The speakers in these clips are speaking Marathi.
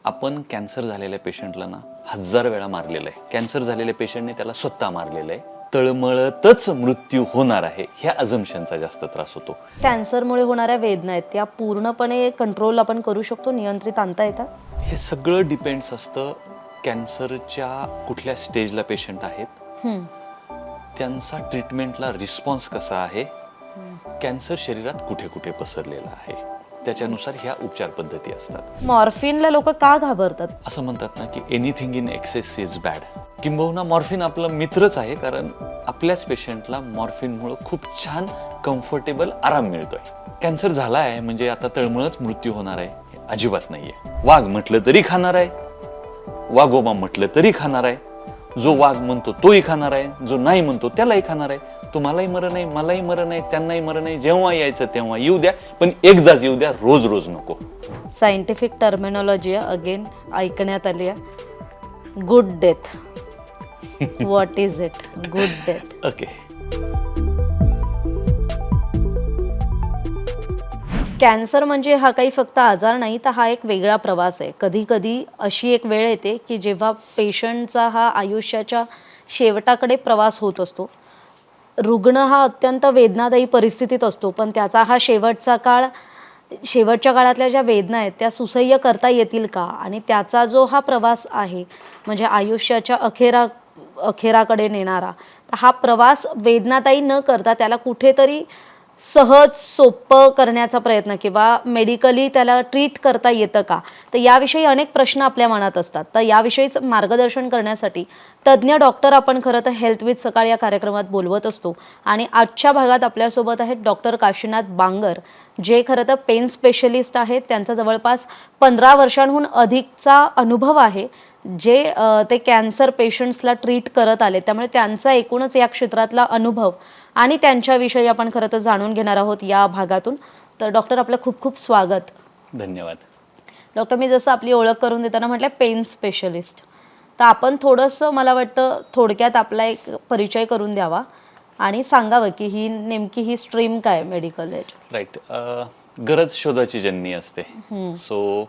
आपण कॅन्सर झालेल्या पेशंटला ना 1000 वेळा मारलेलं आहे. कॅन्सर झालेल्या पेशंटने त्याला स्वतः मारलेलं आहे. तळमळतच मृत्यू होणार आहे ह्या अझम्पशनचा जास्त त्रास होतो. कॅन्सरमुळे होणाऱ्या वेदना आहेत त्या पूर्णपणे कंट्रोल आपण करू शकतो, नियंत्रित आणता येतात? हे सगळं डिपेंड्स असतं कॅन्सरच्या कुठल्या स्टेजला पेशंट आहेत, त्यांचा ट्रीटमेंटला रिस्पॉन्स कसा आहे, कॅन्सर शरीरात कुठे कुठे पसरलेला आहे, त्याच्यानुसार ह्या उपचार पद्धती असतात. मॉर्फिनला लोक का घाबरतात? असं म्हणतात ना की anything in excess is bad. किंबहुना मॉर्फिन आपला मित्रच आहे, कारण आपल्याच पेशंटला मॉर्फिनमुळे खूप छान कम्फर्टेबल आराम मिळतोय. कॅन्सर झाला आहे म्हणजे आता तळमळच मृत्यू होणार आहे हे अजिबात नाहीये. वाघ म्हटलं तरी खाणार आहे, वाघोबा म्हटलं तरी खाणार आहे, जो वाघ म्हणतो तोही खाणार आहे, जो नाही म्हणतो त्यालाही खाणार आहे. तुम्हालाही मरण आहे, मलाही मरण आहे, त्यांनाही मरण आहे. जेव्हा यायचं तेव्हा येऊ द्या, पण एकदाच येऊ द्या, रोज रोज नको. सायंटिफिक टर्मिनॉलॉजी अगेन ऐकण्यात आली आहे. Good death. What is it good death? Okay. Cancer म्हणजे हा काही फक्त आजार नाही, तर हा एक वेगळा प्रवास आहे. कधी कधी अशी एक वेळ येते की जेव्हा पेशंटचा हा आयुष्याच्या शेवटाकडे प्रवास होत असतो. रुग्ण हा अत्यंत वेदनादायी परिस्थितीत असतो, पण त्याचा हा शेवटच्या काळातल्या ज्या वेदना आहेत त्या सुसह्य करता येतील का, आणि त्याचा जो हा प्रवास आहे म्हणजे आयुष्याच्या अखेराकडे नेणारा, तर हा प्रवास वेदनादायी न करता त्याला कुठेतरी सहज सोपं करण्याचा प्रयत्न किंवा मेडिकली त्याला ट्रीट करता येतं का, तर याविषयी अनेक प्रश्न आपल्या मनात असतात. तर याविषयीच मार्गदर्शन करण्यासाठी तज्ज्ञ डॉक्टर आपण खरं तर हेल्थ विथ सकाळ या कार्यक्रमात बोलवत असतो. आणि आजच्या भागात आपल्यासोबत आहेत डॉक्टर काशीनाथ बांगर, जे खरं तर पेन स्पेशलिस्ट आहेत. त्यांचा जवळपास 15 वर्षांहून अधिकचा अनुभव आहे, जे ते कॅन्सर पेशंट्सला ट्रीट करत आले. त्यामुळे त्यांचा एकूणच या क्षेत्रातला अनुभव आणि त्यांच्याविषयी आपण खरं तर जाणून घेणार आहोत या भागातून. तर डॉक्टर, आपलं खूप खूप स्वागत. धन्यवाद. डॉक्टर, मी जसं आपली ओळख करून देताना म्हटलं पेन स्पेशलिस्ट, तर आपण थोडंसं मला वाटतं थोडक्यात आपला एक परिचय करून द्यावा आणि सांगावं की ही नेमकी ही स्ट्रीम काय मेडिकल आहे. राईट. गरज शोधाची जननी असते. So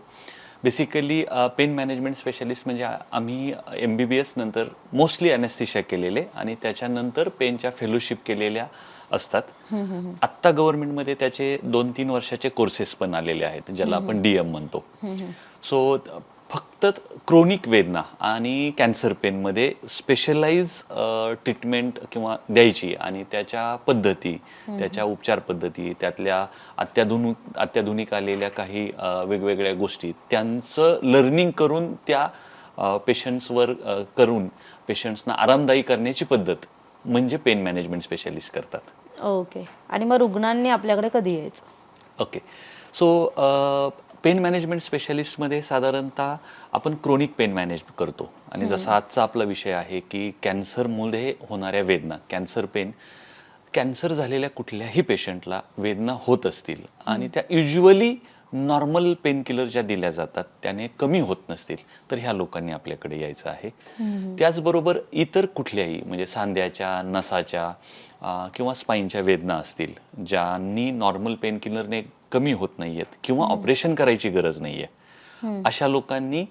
basically pen management specialist म्हणजे आम्ही MBBS नंतर मोस्टली ॲनेस्थेशिया केलेले आणि त्याच्यानंतर पेनच्या फेलोशिप केलेल्या असतात. आत्ता गव्हर्नमेंटमध्ये त्याचे 2-3 वर्षाचे कोर्सेस पण आलेले आहेत, ज्याला आपण DM म्हणतो. सो फक्त क्रोनिक वेदना आणि कॅन्सर पेनमध्ये स्पेशलाइज ट्रीटमेंट किंवा द्यायची आणि त्याच्या पद्धती, त्याच्या उपचार पद्धती, त्यातल्या अत्याधुनिक आलेल्या काही वेगवेगळ्या गोष्टी, त्यांचं लर्निंग करून त्या पेशंट्सवर करून पेशंट्सना आरामदायी करण्याची पद्धत म्हणजे पेन मॅनेजमेंट स्पेशलिस्ट करतात. ओके. आणि मग रुग्णांनी आपल्याकडे कधी यायचं? ओके. सो पेन मॅनेजमेंट स्पेशलिस्टमध्ये साधारणतः आपण क्रोनिक पेन मॅनेज करतो. आणि जसा आजचा आपला विषय आहे की कॅन्सरमुळे होणाऱ्या वेदना, कॅन्सर पेन, कॅन्सर झालेल्या कुठल्याही पेशंटला वेदना होत असतील आणि त्या युज्युअली नॉर्मल पेन किलर ज्या दिल्या जातात त्याने कमी होत नसतील, तर ह्या लोकांनी आपल्याकडे यायचं आहे. त्याचबरोबर इतर कुठल्याही म्हणजे सांध्याच्या, नसाच्या किंवा स्पाईनच्या वेदना असतील, ज्यांनी नॉर्मल पेन किलरने कमी होत नाहीयेत किंवा ऑपरेशन करायची गरज नाहीये, अशा लोकांनी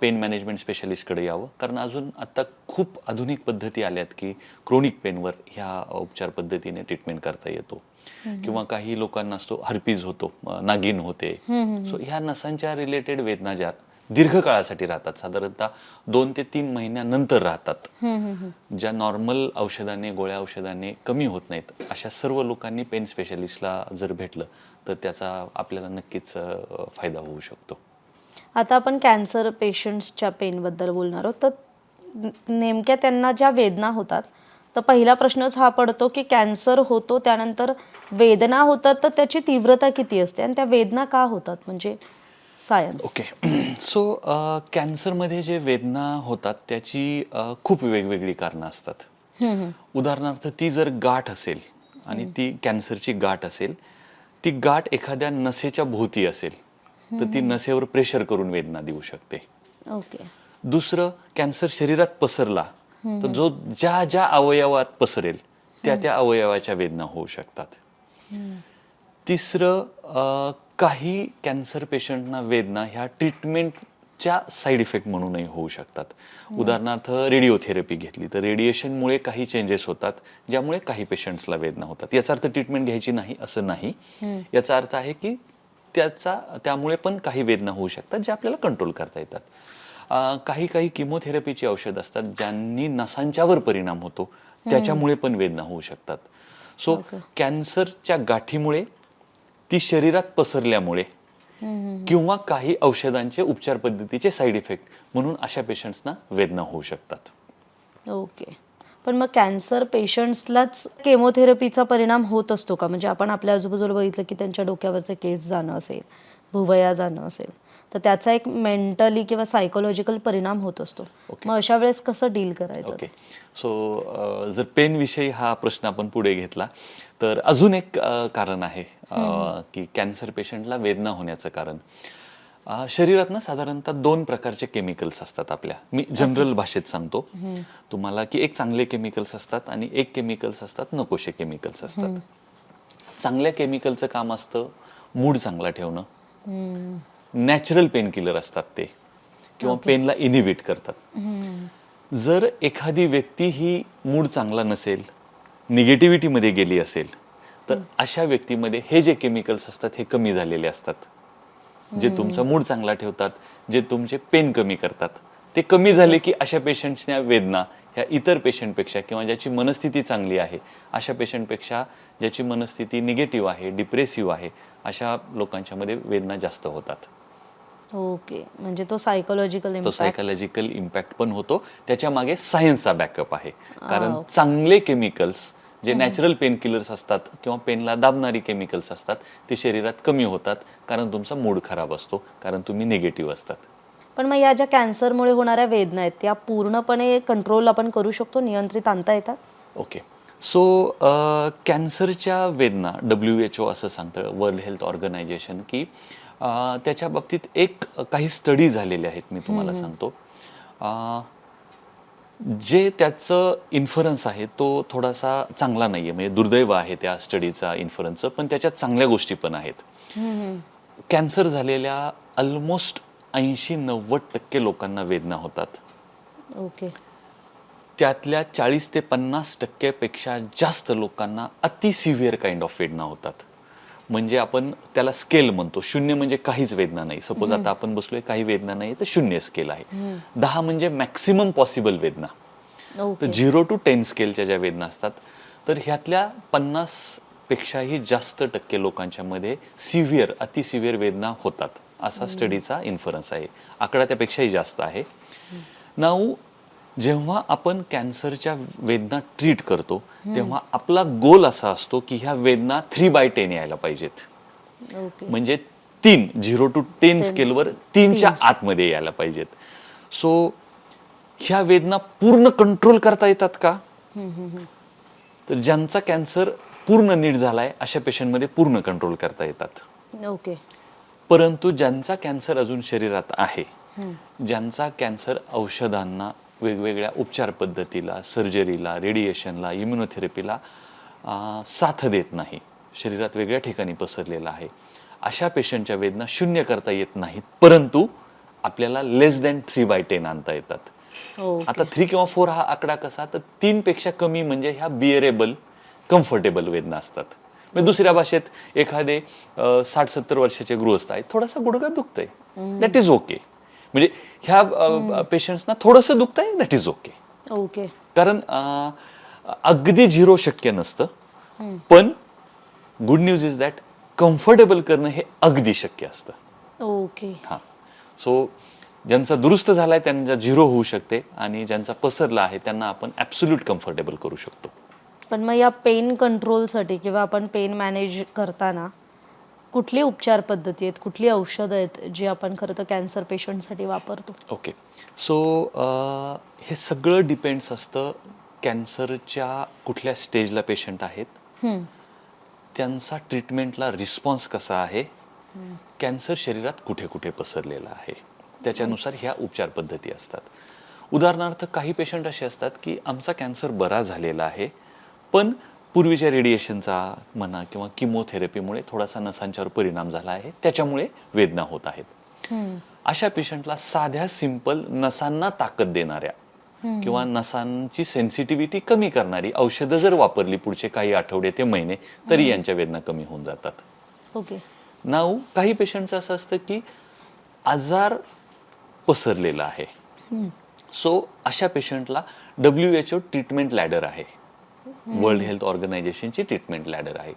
पेन मॅनेजमेंट स्पेशलिस्टकडे यावं. कारण अजून आता खूप आधुनिक पद्धती आल्यात की क्रोनिक पेनवर ह्या उपचार पद्धतीने ट्रीटमेंट करता येतो. किंवा काही लोकांना असतो हर्पीज होतो, नागिन होते. सो ह्या नसांच्या रिलेटेड वेदना ज्या दीर्घकाळासाठी राहतात, साधारणतः 2 ते 3 महिन्यानंतर राहतात, ज्या नॉर्मल औषधाने, गोळ्या औषधाने कमी होत नाहीत, अशा सर्व लोकांनी पेन स्पेशलिस्टला जर भेटलं तर त्याचा आपल्याला नक्कीच फायदा होऊ शकतो. आता आपण कॅन्सर पेशंट्सच्या पेनबद्दल बोलणार आहोत. तर नेमक्या त्यांना ज्या वेदना होतात, तर पहिला प्रश्नच हा पडतो की कॅन्सर होतो त्यानंतर वेदना होतात, तर त्याची तीव्रता किती असते आणि त्या वेदना का होतात, म्हणजे सायन्स. ओके. सो कॅन्सरमध्ये जे वेदना होतात त्याची खूप वेगवेगळी कारणं असतात. उदाहरणार्थ ती जर गाठ असेल आणि ती कॅन्सरची गाठ असेल, ती गाठ एखाद्या नसेच्या भोवती असेल तर ती नसेवर प्रेशर करून वेदना देऊ शकते. ओके. दुसरं, कॅन्सर शरीरात पसरला तर जो ज्या ज्या अवयवात पसरेल त्या त्या अवयवाच्या वेदना होऊ शकतात. तिसरं, काही कॅन्सर पेशंटना वेदना ह्या ट्रीटमेंट च्या साईड इफेक्ट म्हणूनही होऊ शकतात. उदाहरणार्थ रेडिओथेरपी घेतली तर रेडिएशनमुळे काही चेंजेस होतात ज्यामुळे काही पेशंट्सला वेदना होतात. याचा अर्थ ट्रीटमेंट घ्यायची नाही असं नाही. याचा अर्थ आहे की त्यामुळे पण काही वेदना होऊ शकतात जे आपल्याला कंट्रोल करता येतात. काही किमोथेरपीची औषध असतात ज्यांनी नसांच्यावर परिणाम होतो, त्याच्यामुळे पण वेदना होऊ शकतात. सो कॅन्सरच्या गाठीमुळे, ती शरीरात पसरल्यामुळे किंवा काही औषधांचे उपचार पद्धतीचे साईड इफेक्ट म्हणून अशा पेशंट्सना वेदना होऊ शकतात. ओके. पण मग कॅन्सर पेशंट्सलाच केमोथेरपीचा परिणाम होत असतो का? म्हणजे आपण आपल्या आजूबाजूला बघितलं की त्यांच्या डोक्यावरचे केस जाणं असेल, भुवया जाणं असेल, तर त्याचा एक मेंटली किंवा सायकोलॉजिकल परिणाम होत असतो. मग अशा वेळेस कसं डील करायचं? ओके. सो जर पेन विषयी हा प्रश्न आपण पुढे घेतला तर अजून एक कारण आहे की कॅन्सर पेशंटला वेदना होण्याचं कारण. शरीरात ना साधारणतः 2 प्रकारचे केमिकल्स असतात आपल्या. मी जनरल भाषेत सांगतो तुम्हाला की एक चांगले केमिकल्स असतात आणि एक केमिकल्स असतात नकोशे केमिकल्स असतात. चांगल्या केमिकलचं काम असतं मूड चांगला ठेवणं, नॅचरल पेन किलर असतात ते, किंवा पेनला इनिबिट करतात. जर एखादी व्यक्ती ही मूड चांगला नसेल, निगेटिव्हिटीमध्ये गेली असेल, तर अशा व्यक्तीमध्ये हे जे केमिकल्स असतात हे कमी झालेले असतात. जे तुमचा मूड चांगला ठेवतात, जे तुमचे पेन कमी करतात, ते कमी झाले की अशा पेशंट्सच्या वेदना ह्या इतर पेशंटपेक्षा किंवा ज्याची मनस्थिती चांगली आहे अशा पेशंटपेक्षा ज्याची मनस्थिती निगेटिव्ह आहे, डिप्रेसिव्ह आहे, अशा लोकांच्या मध्ये वेदना जास्त होतात. ओके. म्हणजे तो सायकोलॉजिकल इम्पॅक्ट पण होतो. त्याच्या मागे सायन्सचा बॅकअप आहे. कारण चांगले केमिकल्स जे नॅचरल पेन किलर्स असतात किंवा पेनला दाबणारी केमिकल्स असतात ते शरीरात कमी होतात कारण तुमचा मूड खराब असतो, कारण तुम्ही निगेटिव्ह असतात. पण मग या ज्या कॅन्सरमुळे होणाऱ्या वेदना आहेत त्या पूर्णपणे कंट्रोल आपण करू शकतो, नियंत्रित आणता येतात? ओके. सो कॅन्सरच्या वेदना WHO असं सांगतं, वर्ल्ड हेल्थ ऑर्गनायझेशन, की त्याच्या बाबतीत काही स्टडी झालेले आहेत. मी तुम्हाला सांगतो. जे त्याचं इन्फरन्स आहे तो थोडासा चांगला नाही आहे, म्हणजे दुर्दैव आहे त्या स्टडीचा इन्फरन्सचं, पण त्याच्यात चांगल्या गोष्टी पण आहेत. कॅन्सर झालेल्या ऑलमोस्ट 80-90% लोकांना वेदना होतात. ओके. त्यातल्या 40 ते 50% पेक्षा जास्त लोकांना अति सिव्हिअर काइंड ऑफ वेदना होतात. म्हणजे आपण त्याला स्केल म्हणतो. 0 म्हणजे काहीच वेदना नाही. सपोज आता आपण बसलोय, काही वेदना नाही, तर 0 स्केल आहे. 10 म्हणजे मॅक्सिमम पॉसिबल वेदना. तर 0 to 10 स्केलच्या ज्या वेदना असतात, तर ह्यातल्या 50 पेक्षाही जास्त टक्के लोकांच्या मध्ये सिव्हिअर, अति सिव्हिअर वेदना होतात, असा स्टडीचा इन्फरन्स आहे. आकडा त्यापेक्षाही जास्त आहे. नाऊ जेव्हा आपण कॅन्सरच्या वेदना ट्रीट करतो तेव्हा आपला गोल असा असतो की ह्या वेदना 3/10 यायला पाहिजेत. म्हणजे 3, 0 to 10 स्केलवर 3च्या आतमध्ये यायला पाहिजेत. सो ह्या वेदना पूर्ण कंट्रोल करता येतात का? तर ज्यांचा कॅन्सर पूर्ण नीट झालाय अशा पेशंटमध्ये पूर्ण कंट्रोल करता येतात. ओके. परंतु ज्यांचा कॅन्सर अजून शरीरात आहे, ज्यांचा कॅन्सर औषधांना, वेगवेगळ्या उपचार पद्धतीला, सर्जरीला, रेडिएशनला, इम्युनोथेरपीला साथ देत नाही, शरीरात वेगळ्या ठिकाणी पसरलेला आहे, अशा पेशंटच्या वेदना 0 करता येत नाहीत, परंतु आपल्याला लेस दॅन 3/10 आणता येतात. आता 3 किंवा 4 हा आकडा कसा, तर 3 पेक्षा कमी म्हणजे ह्या बिअरेबल, कम्फर्टेबल वेदना असतात. म्हणजे दुसऱ्या भाषेत एखादे 60-70 वर्षाचे गृहस्थ आहेत, थोडासा गुडघा दुखतंय, दॅट इज ओके. म्हणजे ह्या पेशंट्सना थोडंसं दुखतंय, दॅट इज ओके. ओके. कारण अगदी 0 शक्य नसतं, पण good news is that comfortable करणं हे अगदी शक्य असतं. ओके. हां. सो ज्यांचा दुरुस्त झालाय त्यांचा 0 होऊ शकते आणि ज्यांचा पसरला आहे त्यांना आपण ॲब्सोल्यूट कम्फर्टेबल करू शकतो. पण मग या पेन कंट्रोलसाठी किंवा आपण पेन मॅनेज करताना कुठली उपचार पद्धती आहेत, कुठली औषधं आहेत जी आपण खरं तर कॅन्सर पेशंटसाठी वापरतो? ओके. सो हे सगळं डिपेंड्स असतं कॅन्सरच्या कुठल्या स्टेजला पेशंट आहेत, त्यांचा ट्रीटमेंटला रिस्पॉन्स कसा आहे, कॅन्सर शरीरात कुठे कुठे पसरलेला आहे, त्याच्यानुसार ह्या उपचार पद्धती असतात. उदाहरणार्थ काही पेशंट असे असतात की आमचा कॅन्सर बरा झालेला आहे, पण पूर्वीच्या रेडिएशनचा म्हणा किंवा किमोथेरपीमुळे थोडासा नसांच्यावर परिणाम झाला आहे, त्याच्यामुळे वेदना होत आहेत. अशा पेशंटला साध्या सिंपल नसांना ताकद देणाऱ्या किंवा नसांची सेन्सिटिव्हिटी कमी करणारी औषधं जर वापरली पुढचे काही आठवडे ते महिने, तरी यांच्या वेदना कमी होऊन जातात. ओके. नाऊ काही पेशंटचं असं असतं की आजार पसरलेला आहे. सो अशा पेशंटला WHO ट्रीटमेंट लॅडर आहे, वर्ल्ड हेल्थ ऑर्गनायझेशनची ट्रीटमेंट लॅडर आहे.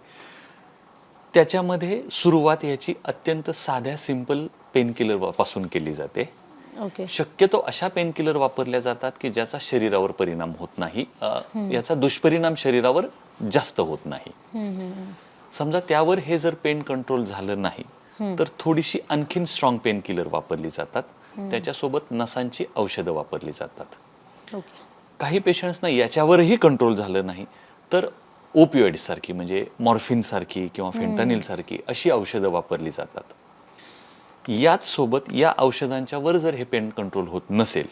त्याच्यामध्ये सुरुवात याची अत्यंत साध्या सिंपल पेनकिलर पासून केली जाते. ओके. शक्यतो अशा पेनकिलर वापरल्या जातात की ज्याचा शरीरावर परिणाम होत नाही, याचा दुष्परिणाम शरीरावर जास्त होत नाही. समजा त्यावर हे जर पेन कंट्रोल झालं नाही तर थोडीशी आणखीन स्ट्रॉंग पेन किलर वापरली जातात. त्याच्यासोबत नसांची औषधं वापरली जातात. ओके. काही पेशंट्सना याच्यावरही कंट्रोल झालं नाही तर ओपिओइड सारखी म्हणजे मॉर्फिन सारखी किंवा फेंटानिल सारखी अशी औषधं वापरली जातात. याच सोबत या औषधांच्या वर जर हे पेन कंट्रोल होत नसेल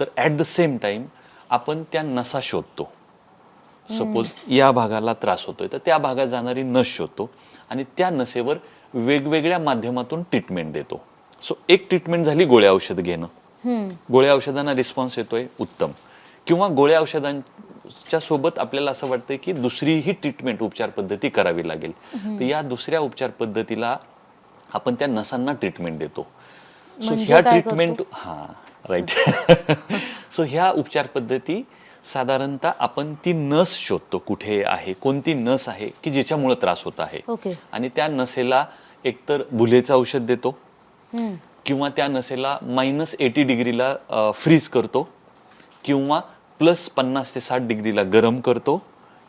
तर ॲट द सेम टाइम आपण त्या नसा शोधतो. सपोज या भागाला त्रास होतोय तर त्या भागात जाणारी नस शोधतो आणि त्या नसेवर वेगवेगळ्या माध्यमातून ट्रीटमेंट देतो. सो एक ट्रीटमेंट झाली गोळ्या औषध घेणं, गोळ्या औषधांना रिस्पॉन्स येतोय, उत्तम. किंवा गोळ्या औषधांच्या सोबत आपल्याला असं वाटतंय की दुसरीही ट्रीटमेंट उपचार पद्धती करावी लागेल, तर या दुसऱ्या उपचार पद्धतीला आपण त्या नसांना ट्रीटमेंट देतो. सो म्हणजे ह्या काय ट्रीटमेंट राईट सो ह्या उपचार पद्धती साधारणतः आपण ती नस शोधतो, कुठे आहे, कोणती नस आहे की जिच्यामुळे त्रास होत आहे, ओके. आणि त्या नसेला एकतर भुलेचं औषध देतो किंवा त्या नसेला -80 डिग्रीला फ्रीज करतो किंवा +50 ते 60 डिग्रीला गरम करतो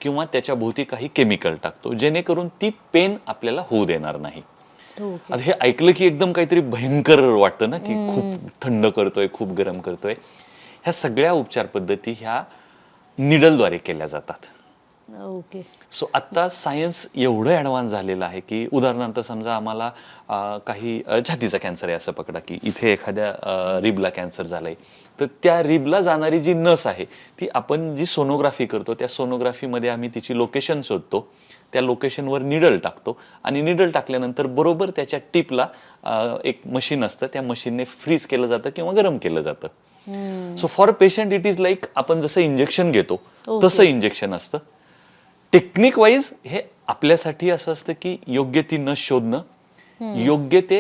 किंवा त्याच्या भोवती काही केमिकल टाकतो जेणेकरून ती पेन आपल्याला होऊ देणार नाही. ओके. आता हे ऐकलं की एकदम काहीतरी भयंकर वाटतं ना, की खूप थंड करतोय, खूप गरम करतोय. ह्या सगळ्या उपचार पद्धती ह्या निडलद्वारे केल्या जातात. ओके. सो आत्ता सायन्स एवढं ॲडव्हान्स झालेलं आहे की उदाहरणार्थ समजा आम्हाला काही छातीचा कॅन्सर आहे असं पकडा, की इथे एखाद्या रिबला कॅन्सर झालाय, तर त्या रिबला जाणारी जी नस आहे ती आपण जी सोनोग्राफी करतो त्या सोनोग्राफीमध्ये आम्ही तिची लोकेशन शोधतो, त्या लोकेशनवर निडल टाकतो आणि निडल टाकल्यानंतर बरोबर त्याच्या टिपला एक मशीन असतं, त्या मशीनने फ्रीज केलं जातं किंवा गरम केलं जातं. So for patient it is like आपण जसं इंजेक्शन घेतो तसं इंजेक्शन असतं. टेक्निक वाईज हे आपल्यासाठी असं असतं की योग्य ती नस शोधणं, योग्य ते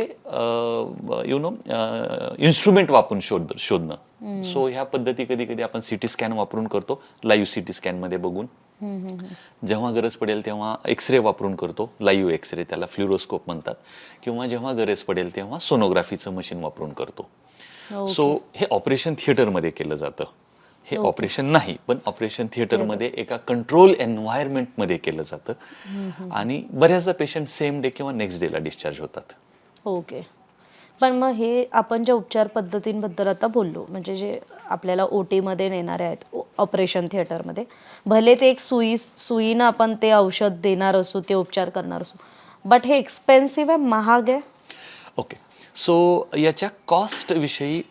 इन्स्ट्रुमेंट वापरून शोधणं. सो ह्या पद्धती कधी कधी आपण सिटी स्कॅन वापरून करतो, लाईव्ह सिटी स्कॅन मध्ये बघून. जेव्हा गरज पडेल तेव्हा एक्सरे वापरून करतो, लाईव्ह एक्सरे, त्याला फ्ल्युरोस्कोप म्हणतात. किंवा जेव्हा गरज पडेल तेव्हा सोनोग्राफीचं मशीन वापरून करतो. सो हे ऑपरेशन थिएटरमध्ये केलं जातं. हे ऑपरेशन नाही, पण ऑपरेशन थिएटरमध्ये एका कंट्रोल एन्व्हायरमेंटमध्ये केलं जातं आणि बऱ्याचदा पेशंट सेम डे किंवा नेक्स्ट डेला डिस्चार्ज होतात. ओके. पण मग हे आपण ज्या उपचार पद्धतींबद्दल आता बोललो, म्हणजे जे आपल्याला OT-मध्ये नेणारे आहेत ऑपरेशन थिएटरमध्ये, भले ते एक सुईनं आपण ते औषध देणार असू, ते उपचार करणार असू, बट हे एक्सपेन्सिव्ह आहे, महाग आहे. ओके. सो याच्या कॉस्ट विषयी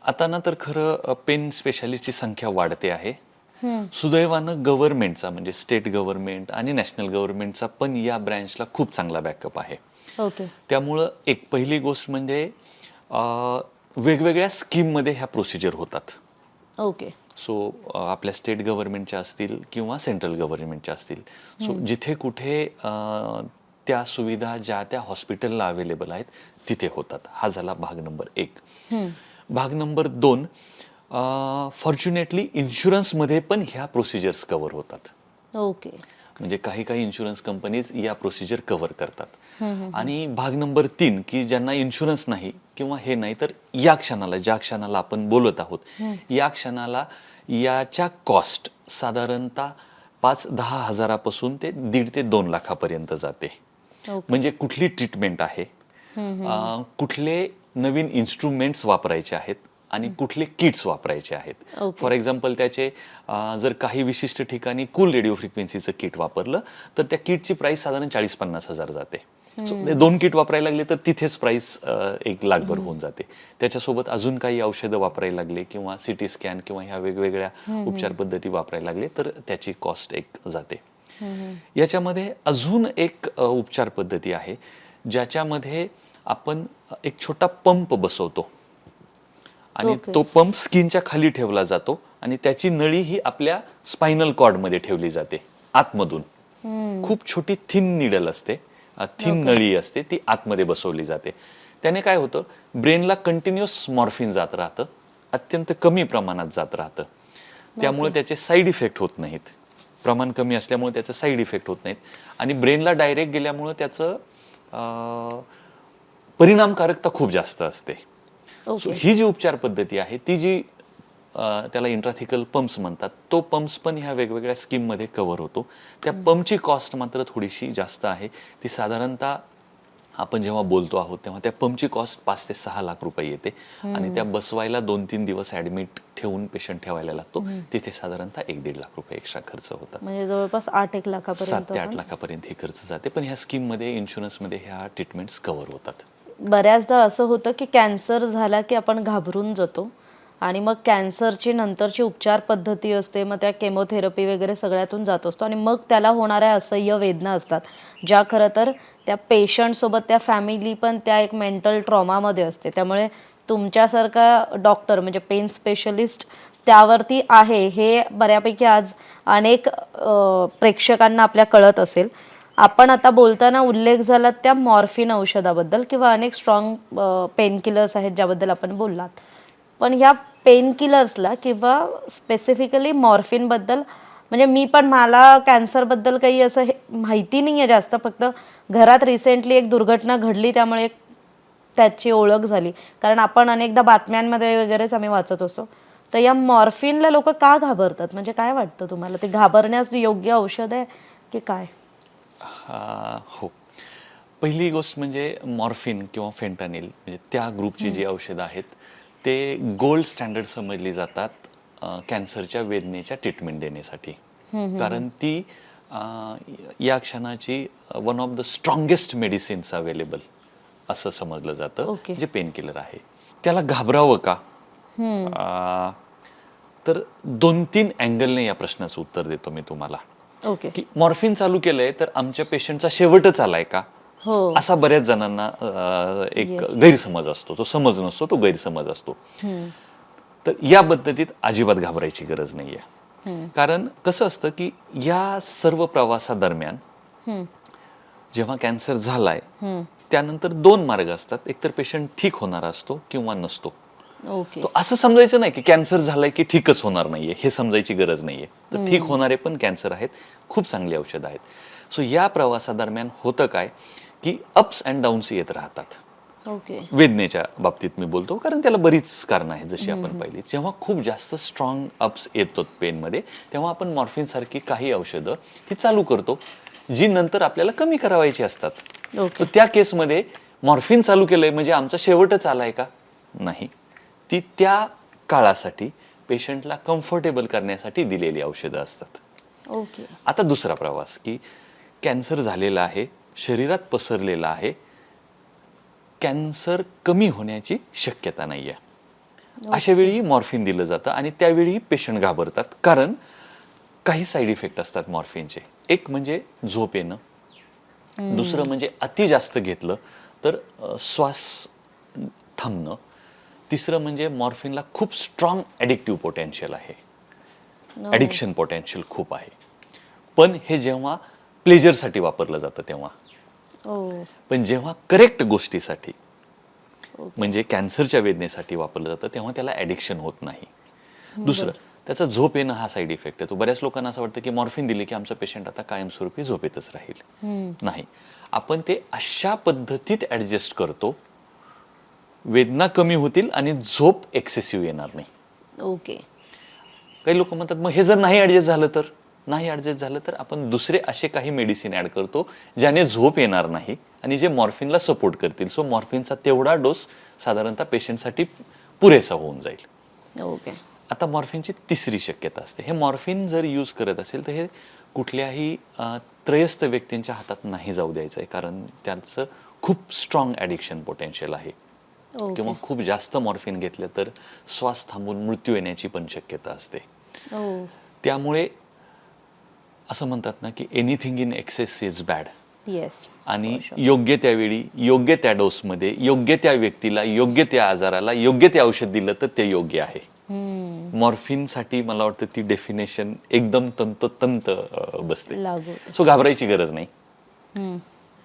आता ना तर खरं पेन स्पेशालिस्टची संख्या वाढते आहे. सुदैवानं गव्हर्नमेंटचा म्हणजे स्टेट गव्हर्नमेंट आणि नॅशनल गव्हर्नमेंटचा पण या ब्रँचला खूप चांगला बॅकअप आहे. ओके. त्यामुळं एक पहिली गोष्ट म्हणजे वेगवेगळ्या स्कीममध्ये ह्या प्रोसिजर होतात. ओके. सो आपल्या स्टेट गव्हर्नमेंटच्या असतील किंवा सेंट्रल गव्हर्नमेंटच्या असतील. सो जिथे कुठे त्या सुविधा ज्या त्या हॉस्पिटलला अवेलेबल आहेत तिथे होतात. हा झाला भाग नंबर 1. भाग नंबर 2, फॉर्च्युनेटली इन्शुरन्समध्ये पण ह्या प्रोसिजर्स कव्हर होतात. ओके. म्हणजे काही इन्शुरन्स कंपनीज या प्रोसिजर कव्हर करतात. आणि भाग नंबर 3 की ज्यांना इन्शुरन्स नाही किंवा हे नाही, तर या क्षणाला ज्या क्षणाला आपण बोलत आहोत या क्षणाला याच्या कॉस्ट साधारणतः 5-10 हजारापासून ते 1.5 ते 2 लाखापर्यंत जाते. म्हणजे कुठली ट्रीटमेंट आहे, कुठले नवीन इन्स्ट्रुमेंट्स वापरायचे आहेत आणि कुठले किट्स वापरायचे आहेत. फॉर एक्झाम्पल त्याचे जर काही विशिष्ट ठिकाणी कूल रेडिओ फ्रिक्वेन्सीचं किट वापरलं तर त्या किटची प्राइस साधारण 40-50 हजार जाते. 2 किट वापरायला लागले तर तिथेच प्राइस 1 लाखभर होऊन जाते. त्याच्यासोबत अजून काही औषधं वापरायला लागले किंवा सिटी स्कॅन किंवा ह्या वेगवेगळ्या उपचार पद्धती वापरायला लागले तर त्याची कॉस्ट एक जाते. याच्यामध्ये अजून एक उपचार पद्धती आहे ज्याच्यामध्ये आपण एक छोटा पंप बसवतो आणि Okay. तो पंप स्किनच्या खाली ठेवला जातो आणि त्याची नळी ही आपल्या स्पायनल कॉर्डमध्ये ठेवली जाते आतमधून. खूप छोटी थिन निडल असते, थिन नळी असते, ती आतमध्ये बसवली जाते. त्याने काय होतं, ब्रेनला कंटिन्युअस मॉर्फिन जात राहतं, अत्यंत कमी प्रमाणात जात राहतं. त्यामुळे त्याचे साईड इफेक्ट होत नाहीत. प्रमाण कमी असल्यामुळे त्याचं साईड इफेक्ट होत नाहीत आणि ब्रेनला डायरेक्ट गेल्यामुळे त्याचं परिणामकारकता खूप जास्त असते. सो ही जी उपचार पद्धती आहे ती जी त्याला इंट्राथिकल पंप्स म्हणतात, तो पंप्स पण ह्या वेगवेगळ्या स्कीममध्ये कव्हर होतो. त्या पंपची कॉस्ट मात्र थोडीशी जास्त आहे. ती साधारणतः आपण जेव्हा बोलतो आहोत तेव्हा त्या पंपची कॉस्ट 5 ते 6 लाख रुपये येते आणि त्या बसवायला 2-3 दिवस ॲडमिट ठेवून पेशंट ठेवायला लागतो. तिथे साधारणतः 1-1.5 लाख रुपये एक्स्ट्रा खर्च होतात. म्हणजे जवळपास 8-1 7 लाखापर्यंत ते 8 लाखापर्यंत ही खर्च जाते, पण ह्या स्कीममध्ये इन्शुरन्समध्ये ह्या ट्रीटमेंट्स कव्हर होतात. बऱ्याचदा असं होतं की कॅन्सर झाला की आपण घाबरून जातो आणि मग कॅन्सरची नंतरची उपचार पद्धती असते, मग त्या केमोथेरपी वगैरे सगळ्यातून जात असतो आणि मग त्याला होणाऱ्या असह्य वेदना असतात, ज्या खरं तर त्या पेशंटसोबत त्या फॅमिली पण त्या एक मेंटल ट्रॉमामध्ये असते. त्यामुळे तुमच्यासारखा डॉक्टर म्हणजे पेन स्पेशलिस्ट त्यावरती आहे हे बऱ्यापैकी आज अनेक प्रेक्षकांना आपल्या कळत असेल. आपण आता बोलताना उल्लेख झाला त्या मॉर्फिन औषधाबद्दल किंवा अनेक स्ट्रॉंग पेन किलर्स आहेत ज्याबद्दल आपण बोललात. पण ह्या पेन किलर्सला किंवा स्पेसिफिकली मॉर्फिनबद्दल म्हणजे मी पण मला कॅन्सरबद्दल काही असं माहिती नाही आहे जास्त, फक्त घरात रिसेंटली एक दुर्घटना घडली त्यामुळे एक त्याची ओळख झाली, कारण आपण अनेकदा बातम्यांमध्ये वगैरेच आम्ही वाचत असतो. तर या मॉर्फिनला लोक का घाबरतात, म्हणजे काय वाटतं तुम्हाला, ते घाबरण्यास योग्य औषध आहे की काय? हो, पहिली गोष्ट म्हणजे मॉर्फिन किंवा फेंटानिल म्हणजे त्या ग्रुपची जी औषधं आहेत ते गोल्ड स्टँडर्ड समजली जातात कॅन्सरच्या वेदनेच्या ट्रीटमेंट देण्यासाठी. कारण ती या क्षणाची one of the strongest medicines available असं समजलं जातं, Okay. जे पेन किलर आहे. त्याला घाबरावं का? तर 2-3 अँगलने या प्रश्नाचं उत्तर देतो मी तुम्हाला. ओके. की मॉर्फिन चालू केलंय तर आमच्या पेशंटचा शेवटच आलाय का, हो. असा बऱ्याच जणांना एक गैरसमज असतो. तो समज नसतो, तो गैरसमज असतो. तर या पद्धतीत अजिबात घाबरायची गरज नाहीये. कारण कसं असतं की या सर्व प्रवासादरम्यान जेव्हा कॅन्सर झालाय त्यानंतर 2 मार्ग असतात. एकतर पेशंट ठीक होणारा असतो किंवा नसतो. ओके. तो असं समजायचं नाही की कॅन्सर झालाय की ठीकच होणार नाहीये, हे समजायची गरज नाहीये. तर ठीक होणारे पण कॅन्सर आहेत, खूप चांगली औषधं आहेत. सो या प्रवासादरम्यान होतं काय की अप्स अँड डाऊन्स येत राहतात. ओके. वेदनेच्या बाबतीत मी बोलतो, कारण त्याला बरीच कारणं आहेत जशी आपण पाहिली. जेव्हा खूप जास्त स्ट्रॉंग अप्स येतात पेनमध्ये तेव्हा आपण मॉर्फिन सारखी काही औषधं ही चालू करतो, जी नंतर आपल्याला कमी करावायची असतात. ओके. तर त्या केसमध्ये मॉर्फिन चालू केलंय म्हणजे आमचा शेवटच आलाय का? नाही. ती त्या काळासाठी पेशंटला कम्फर्टेबल करण्यासाठी दिलेली औषधं असतात. ओके. आता दुसरा प्रवास की कॅन्सर झालेला आहे, शरीरात पसरलेला आहे, कॅन्सर कमी होण्याची शक्यता नाही आहे. अशा वेळी मॉर्फिन दिलं जातं आणि त्यावेळी पेशंट घाबरतात, कारण काही साईड इफेक्ट असतात मॉर्फिनचे. एक म्हणजे झोप येणं, दुसरं म्हणजे अति जास्त घेतलं तर श्वास थांबणं, तिसरं म्हणजे मॉर्फिनला खूप स्ट्रॉंग ॲडिक्टिव्ह पोटेन्शियल आहे, ॲडिक्शन पोटेन्शियल खूप आहे. पण हे जेव्हा प्लेजरसाठी वापरलं जातं तेव्हा. पण जेव्हा करेक्ट गोष्टीसाठी म्हणजे कॅन्सरच्या वेदनेसाठी वापरलं जातं तेव्हा त्याला ॲडिक्शन होत नाही. दुसरं, त्याचा झोप येणं हा साईड इफेक्ट आहे. तो बऱ्याच लोकांना असं वाटतं की मॉर्फिन दिले की आमचा पेशंट आता कायमस्वरूपी झोपेतच राहील. नाही, आपण ते अशा पद्धतीत ॲडजस्ट करतो वेदना कमी होतील आणि झोप एक्सेसिव्ह येणार नाही. ओके. काही लोक म्हणतात मग हे जर नाही ॲडजस्ट झालं तर, नाही ॲडजस्ट झालं तर आपण दुसरे असे काही मेडिसिन ॲड करतो ज्याने झोप येणार नाही आणि जे मॉर्फिनला सपोर्ट करतील. सो मॉर्फिनचा तेवढा डोस साधारणतः पेशंटसाठी पुरेसा होऊन जाईल. ओके. आता मॉर्फिनची तिसरी शक्यता असते. हे मॉर्फिन जर यूज करत असेल तर हे कुठल्याही त्रयस्थ व्यक्तींच्या हातात नाही जाऊ द्यायचं आहे, कारण त्याचं खूप स्ट्रॉंग ॲडिक्शन पोटेन्शियल आहे. किंवा खूप जास्त मॉर्फिन घेतलं तर श्वास थांबून मृत्यू येण्याची पण शक्यता असते. त्यामुळे असं म्हणतात ना की anything in excess is bad. Yes. आणि योग्य त्यावेळी योग्य त्या डोसमध्ये योग्य त्या व्यक्तीला योग्य त्या आजाराला योग्य ते औषध दिलं तर ते योग्य आहे. मॉर्फिनसाठी मला वाटतं ती डेफिनेशन एकदम तंतोतंत बसते. लागू होते. सो घाबरायची गरज नाही.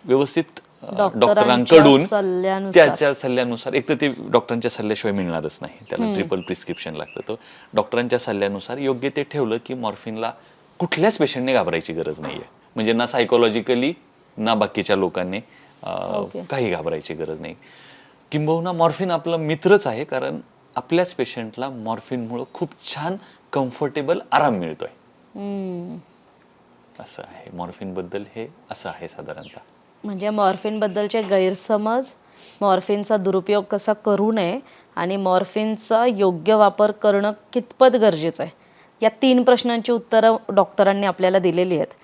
व्यवस्थित डॉक्टरांच्या डॉक्टरांकडून सल्ल्यानुसार. त्याच्या सल्ल्यानुसार, एक तर ते डॉक्टरांच्या सल्ल्याशिवाय मिळणारच नाही, त्याला ट्रिपल प्रिस्क्रिप्शन लागतं. तर डॉक्टरांच्या सल्ल्यानुसार योग्य ते ठेवलं की मॉर्फिनला कुठल्याच पेशंटने घाबरायची गरज नाहीये. म्हणजे ना सायकोलॉजिकली ना बाकीच्या लोकांनी काही घाबरायची गरज नाही. किंबहुना मॉर्फिन आपला मित्रच आहे, कारण आपल्याच पेशंटला मॉर्फिनमुळं खूप छान कम्फर्टेबल आराम मिळतोय. असं आहे मॉर्फिन बद्दल, हे असं आहे साधारणतः. म्हणजे मॉर्फिन बद्दलचे गैरसमज, मॉर्फिनचा दुरुपयोग कसा करू नये आणि मॉर्फिनचा योग्य वापर करणं कितपत गरजेचं आहे, या 3 प्रश्नांची उत्तरं डॉक्टरांनी आपल्याला दिलेली आहेत.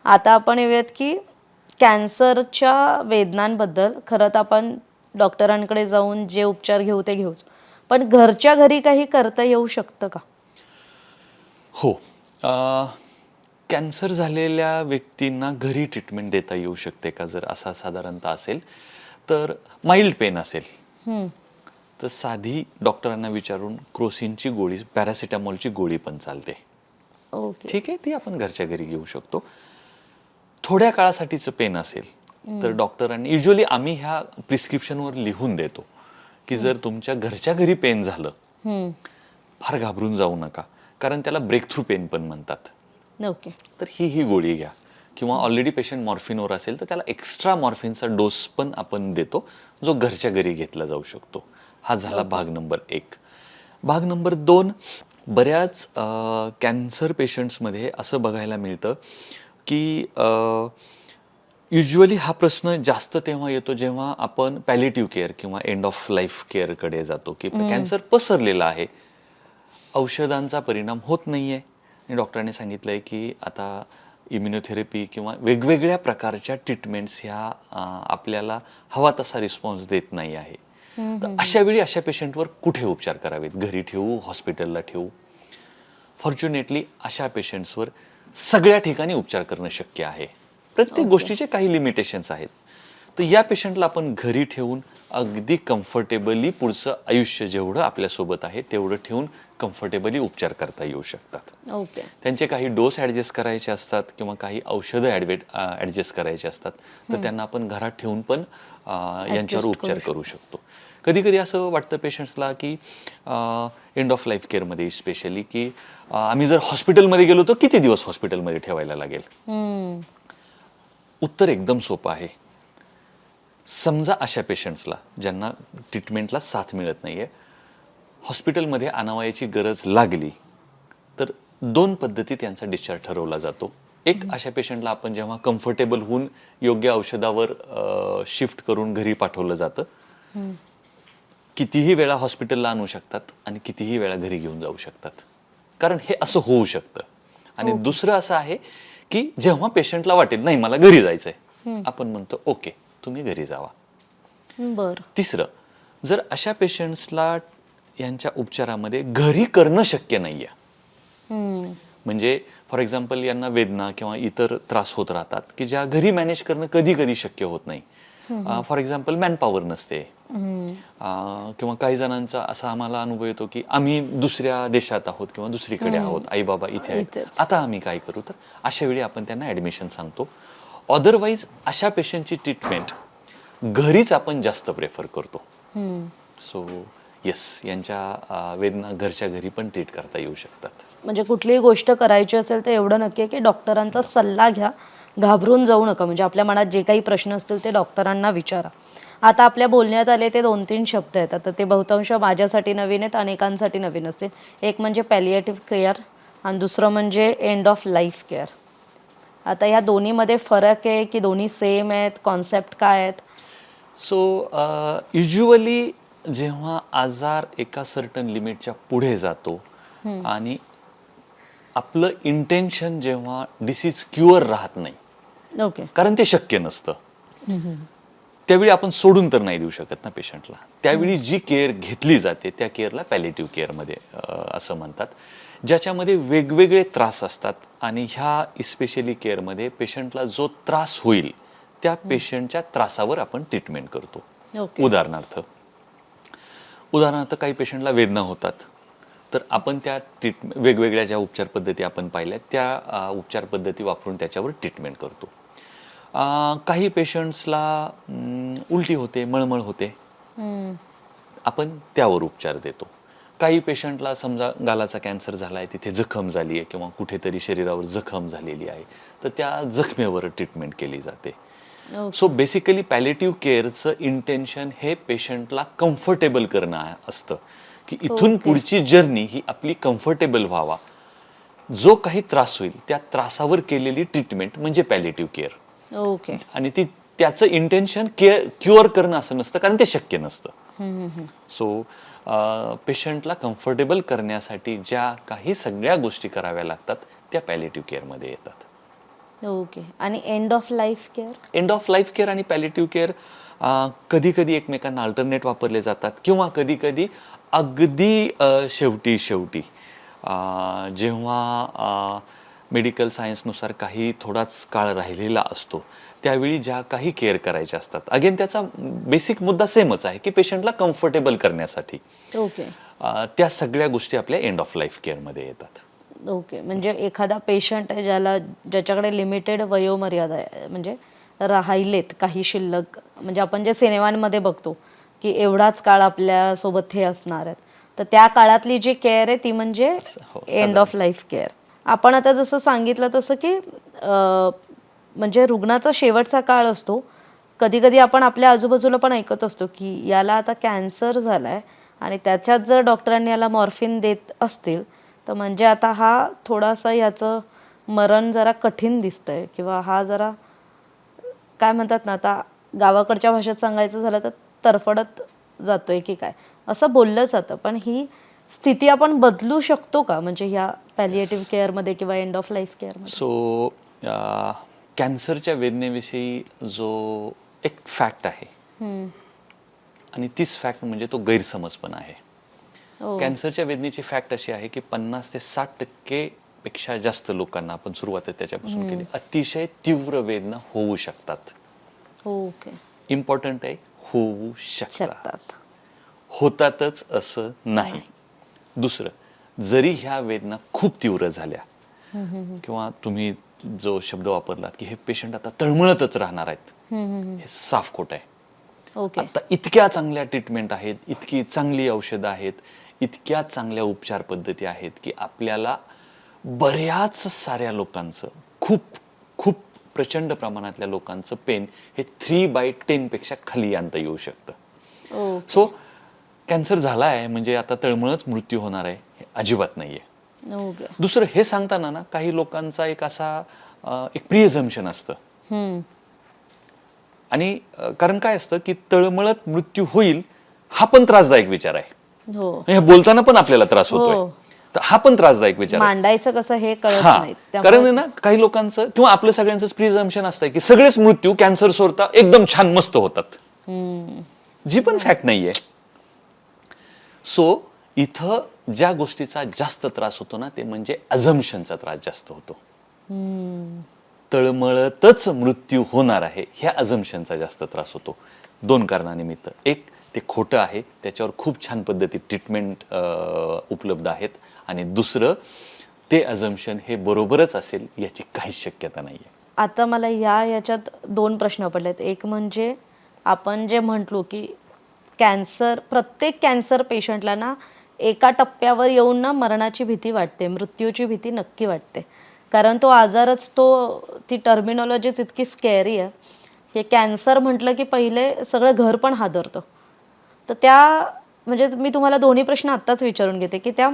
आता आपण येऊयात की कॅन्सरच्या वेदनांबद्दल. खरं तर आपण डॉक्टरांकडे जाऊन जे उपचार घेऊ ते घेऊच, पण घरच्या घरी काही करता येऊ शकतं का? हो, कॅन्सर झालेल्या व्यक्तींना घरी ट्रीटमेंट देता येऊ शकते का, जर असा साधारणतः असेल तर. माइल्ड पेन असेल तर साधी डॉक्टरांना विचारून क्रोसिनची गोळी, पॅरासिटामॉलची गोळी पण चालते. ओके. ठीक आहे, ती आपण घरच्या घरी घेऊ शकतो. थोड्या काळासाठीचं पेन असेल तर डॉक्टरांनी, युजली आम्ही ह्या प्रिस्क्रिप्शनवर लिहून देतो की जर तुमच्या घरच्या घरी पेन झालं, फार घाबरून जाऊ नका, कारण त्याला ब्रेकथ्रू पेन पण म्हणतात. ओके. तर ही गोळी घ्या. किंवा ऑलरेडी पेशंट मॉर्फिनवर असेल तर त्याला एक्स्ट्रा मॉर्फिनचा डोस पण आपण देतो, जो घरच्या घरी घेतला जाऊ शकतो. हा झाला भाग नंबर 1. भाग नंबर 2, बऱ्याच कॅन्सर पेशंट्समध्ये असं बघायला मिळतं की युजली हा प्रश्न जास्त तेव्हा येतो जेव्हा आपण पॅलिएटिव्ह केअर किंवा एंड ऑफ लाईफ केअरकडे जातो, की कॅन्सर पसरलेला आहे, औषधांचा परिणाम होत नाहीये आणि डॉक्टरांनी सांगितलंय की आता इम्युनोथेरपी किंवा वेगवेगळ्या प्रकारच्या ट्रीटमेंट्स ह्या आपल्याला हवा तसा रिस्पॉन्स देत नाही आहे. तर अशा वेळी अशा पेशंटवर कुठे उपचार करावेत? घरी ठेवू, हॉस्पिटलला ठेवू? फॉर्च्युनेटली अशा पेशंट्सवर सगळ्या ठिकाणी उपचार करणं शक्य आहे. प्रत्येक गोष्टीचे काही लिमिटेशन्स आहेत. तर या पेशंटला आपण घरी ठेवून अगदी कम्फर्टेबली पुढचं आयुष्य जेवढं आपल्यासोबत आहे तेवढं ठेवून कम्फर्टेबली उपचार करता येऊ शकतात. ओके. त्यांचे काही डोस ॲडजस्ट करायचे असतात किंवा काही औषधं ॲडजस्ट करायचे असतात, तर त्यांना आपण घरात ठेवून पण यांच्यावर उपचार करू शकतो. कधी कधी असं वाटतं पेशंट्सला की एंड ऑफ लाईफ केअरमध्ये स्पेशली की आम्ही जर हॉस्पिटलमध्ये गेलो तर किती दिवस हॉस्पिटलमध्ये ठेवायला लागेल? उत्तर एकदम सोपं आहे. समजा अशा पेशंट्सला ज्यांना ट्रीटमेंटला साथ मिळत नाहीये, हॉस्पिटलमध्ये आणावयाची गरज लागली तर 2 पद्धतीत यांचा डिस्चार्ज ठरवला जातो. एक, अशा पेशंटला आपण जेव्हा कम्फर्टेबल होऊन योग्य औषधावर शिफ्ट करून घरी पाठवलं जातं. कितीही वेळा हॉस्पिटलला आणू शकतात आणि कितीही वेळा घरी घेऊन जाऊ शकतात, कारण हे असं होऊ शकतं. आणि दुसरं असं आहे की जेव्हा पेशंटला वाटेल नाही मला घरी जायचंय, आपण म्हणतो ओके तुम्ही घरी जावा. बरं. तिसरं, जर अशा पेशंट्सला यांच्या उपचारामध्ये घरी करणं शक्य नाहीये, म्हणजे फॉर एक्झाम्पल यांना वेदना किंवा इतर त्रास होत राहतात की ज्या घरी मॅनेज करणं कधी कधी शक्य होत नाही. फॉर एक्झाम्पल मॅनपॉवर नसते, किंवा काही जणांचा असा आम्हाला अनुभव येतो की आम्ही दुसऱ्या देशात आहोत किंवा दुसरीकडे आहोत, आई बाबा इथे आहेत, आता आम्ही काय करू? तर अशा वेळी आपण त्यांना ॲडमिशन सांगतो. अदरवाईज अशा पेशंटची ट्रीटमेंट घरीच आपण जास्त प्रेफर करतो. सो येस, यांच्या वेदना घरच्या घरी पण ट्रीट करता येऊ शकतात. म्हणजे कुठलीही गोष्ट करायची असेल तर एवढं नक्की आहे की डॉक्टरांचा सल्ला घ्या, घाबरून जाऊ नका. म्हणजे आपल्या मनात जे काही प्रश्न असतील ते डॉक्टरांना विचारा. आता आपल्या बोलण्यात आले ते 2-3 शब्द आहेत, आता ते बहुतांश माझ्यासाठी नवीन आहेत, अनेकांसाठी नवीन असतील. एक म्हणजे पॅलिएटिव्ह केअर आणि दुसरं म्हणजे एंड ऑफ लाईफ केअर. आता ह्या दोन्हीमध्ये फरक आहे की दोन्ही सेम आहेत? कॉन्सेप्ट काय आहेत? सो युज्युअली जेव्हा आजार एका सर्टन लिमिटच्या पुढे जातो आणि आपलं इंटेन्शन जेव्हा डिसीज क्युअर राहत नाही, ओके, कारण ते शक्य नसतं, त्यावेळी आपण सोडून तर नाही देऊ शकत ना पेशंटला. त्यावेळी जी केअर घेतली जाते त्या केअरला पॅलिएटिव्ह केअरमध्ये असं म्हणतात, ज्याच्यामध्ये वेगवेगळे त्रास असतात. आणि ह्या स्पेशली केअरमध्ये पेशंटला जो त्रास होईल त्या पेशंटच्या त्रासावर आपण ट्रीटमेंट करतो. ओके. उदाहरणार्थ काही पेशंटला वेदना होतात, तर आपण त्या वेगवेगळ्या ज्या उपचार पद्धती आपण पाहिल्या त्या उपचार पद्धती वापरून त्याच्यावर ट्रीटमेंट करतो. काही पेशंट्सला उलटी होते, मळमळ होते, आपण त्यावर उपचार देतो. काही पेशंटला समजा गालाचा कॅन्सर झाला आहे, तिथे जखम झाली आहे किंवा कुठेतरी शरीरावर जखम झालेली आहे, तर त्या जखमेवर ट्रीटमेंट केली जाते. सो बेसिकली पॅलेटिव्ह केअरचं इंटेन्शन हे पेशंटला कम्फर्टेबल करणं असतं, की इथून पुढची जर्नी ही आपली कम्फर्टेबल व्हावा. जो काही त्रास होईल त्या त्रासावर केलेली ट्रीटमेंट म्हणजे पॅलेटिव्ह केअर. ओके. आणि त्याचं इंटेन्शन क्युअर करणं असं नसतं, कारण ते शक्य नसतं. सो पेशंटला कम्फर्टेबल करण्यासाठी ज्या काही सगळ्या गोष्टी कराव्या लागतात त्या पॅलेटिव्ह केअरमध्ये येतात. ओके. आणि end of life care? End of life care आणि पॅलेटिव्ह केअर कधी कधी एकमेकांना अल्टरनेट वापरले जातात, किंवा कधी कधी अगदी शेवटी जेव्हा मेडिकल सायन्सनुसार काही थोडाच काळ राहिलेला असतो त्यावेळी ज्या काही केअर करायच्या असतात, अगेन त्याचा बेसिक मुद्दा सेमच आहे की पेशंटला कम्फर्टेबल करण्यासाठी. ओके. त्या सगळ्या गोष्टी आपल्या एंड ऑफ लाईफ केअरमध्ये येतात. ओके. म्हणजे एखादा पेशंट आहे ज्याच्याकडे लिमिटेड वयोमर्यादा आहे, म्हणजे राहिलेत काही शिल्लक, म्हणजे आपण जे सिनेमांमध्ये बघतो की एवढाच काळ आपल्या सोबत हे असणार आहेत, तर त्या काळातली जी केअर आहे ती म्हणजे एंड ऑफ लाईफ केअर. आपण आता जसं सांगितलं तसं की म्हणजे रुग्णाचा शेवटचा काळ असतो. कधी कधी आपण आपल्या आजूबाजूला पण ऐकत असतो की याला आता कॅन्सर झालाय आणि त्याच्यात जर डॉक्टरांनी याला मॉर्फिन देत असतील तर म्हणजे आता हा थोडासा याचं मरण जरा कठीण दिसतंय, किंवा हा जरा काय म्हणतात ना, आता गावाकडच्या भाषेत सांगायचं झालं तर तरफडत जातोय की काय, असं बोललं जातं. पण ही स्थिती आपण बदलू शकतो का, म्हणजे ह्या पॅलिएटिव्ह केअरमध्ये किंवा एंड ऑफ लाईफ केअरमध्ये? सो कॅन्सरच्या वेदनेविषयी जो एक फॅक्ट आहे, आणि तीच फॅक्ट म्हणजे तो गैरसमज पण आहे. कॅन्सरच्या वेदनेची फॅक्ट अशी आहे की 50 ते 60% पेक्षा जास्त लोकांना, आपण सुरुवातच त्याच्यापासून केली, अतिशय तीव्र वेदना होऊ शकतात. ओके. इम्पॉर्टंट आहे, होऊ शकतात, शकतात. होतातच असं नाही. दुसरं, जरी ह्या वेदना खूप तीव्र झाल्या, किंवा तुम्ही जो शब्द वापरलात की हे पेशंट आता तळमळतच राहणार आहेत, हे साफ खोट आहे. ओके. आता इतक्या चांगल्या ट्रीटमेंट आहेत, इतकी चांगली औषधं आहेत, इतक्या चांगल्या उपचार पद्धती आहेत की आपल्याला बऱ्याच साऱ्या लोकांचं, खूप खूप प्रचंड प्रमाणातल्या लोकांचं पेन हे 3/10 पेक्षा खाली आणता येऊ शकतं. सो कॅन्सर झाला आहे म्हणजे आता तळमळच मृत्यू होणार आहे हे अजिबात नाहीये. ओके. दुसरं, हे सांगताना ना काही लोकांचा एक असा एक प्रिअझम्पशन असतं. आणि कारण काय असतं की तळमळत मृत्यू होईल हा पण त्रासदायक विचार आहे. हो. हे बोलताना पण आपल्याला त्रास होतोय, तर हा पण त्रासदायक विचार आहे. मांडायचं कसं हे कळत हा, नाही. कारण आहे ना काही लोकांचं किंवा आपलं सगळ्यांचं प्रिझम्पशन असतं की सगळेच मृत्यू कॅन्सर सोडता एकदम छान मस्त होतात, जी पण फॅक्ट नाहीये. सो इथं ज्या गोष्टीचा जास्त त्रास होतो ना ते म्हणजे अझम्पशनचा त्रास जास्त होतो. तळमळतच मृत्यू होणार आहे ह्या अझम्पशनचा जास्त त्रास होतो, 2 कारणानिमित्त. एक, ते खोटं आहे, त्याच्यावर खूप छान पद्धती ट्रीटमेंट उपलब्ध आहेत. आणि दुसरं, ते अझम्पशन हे बरोबरच असेल याची काहीच शक्यता नाही आहे. आता मला याच्यात 2 प्रश्न पडलेत. एक म्हणजे आपण जे म्हटलो की कॅन्सर, प्रत्येक कॅन्सर पेशंटला ना एका टप्प्यावर येऊन ना मरणाची भीती वाटते, मृत्यूची भीती नक्की वाटते, कारण तो आजारच ती टर्मिनॉलॉजीच इतकी स्कॅरी आहे की कॅन्सर म्हटलं की पहिले सगळं घर पण हादरतं. तर म्हणजे मी तुम्हाला दोन्ही प्रश्न आत्ताच विचारून घेते की त्या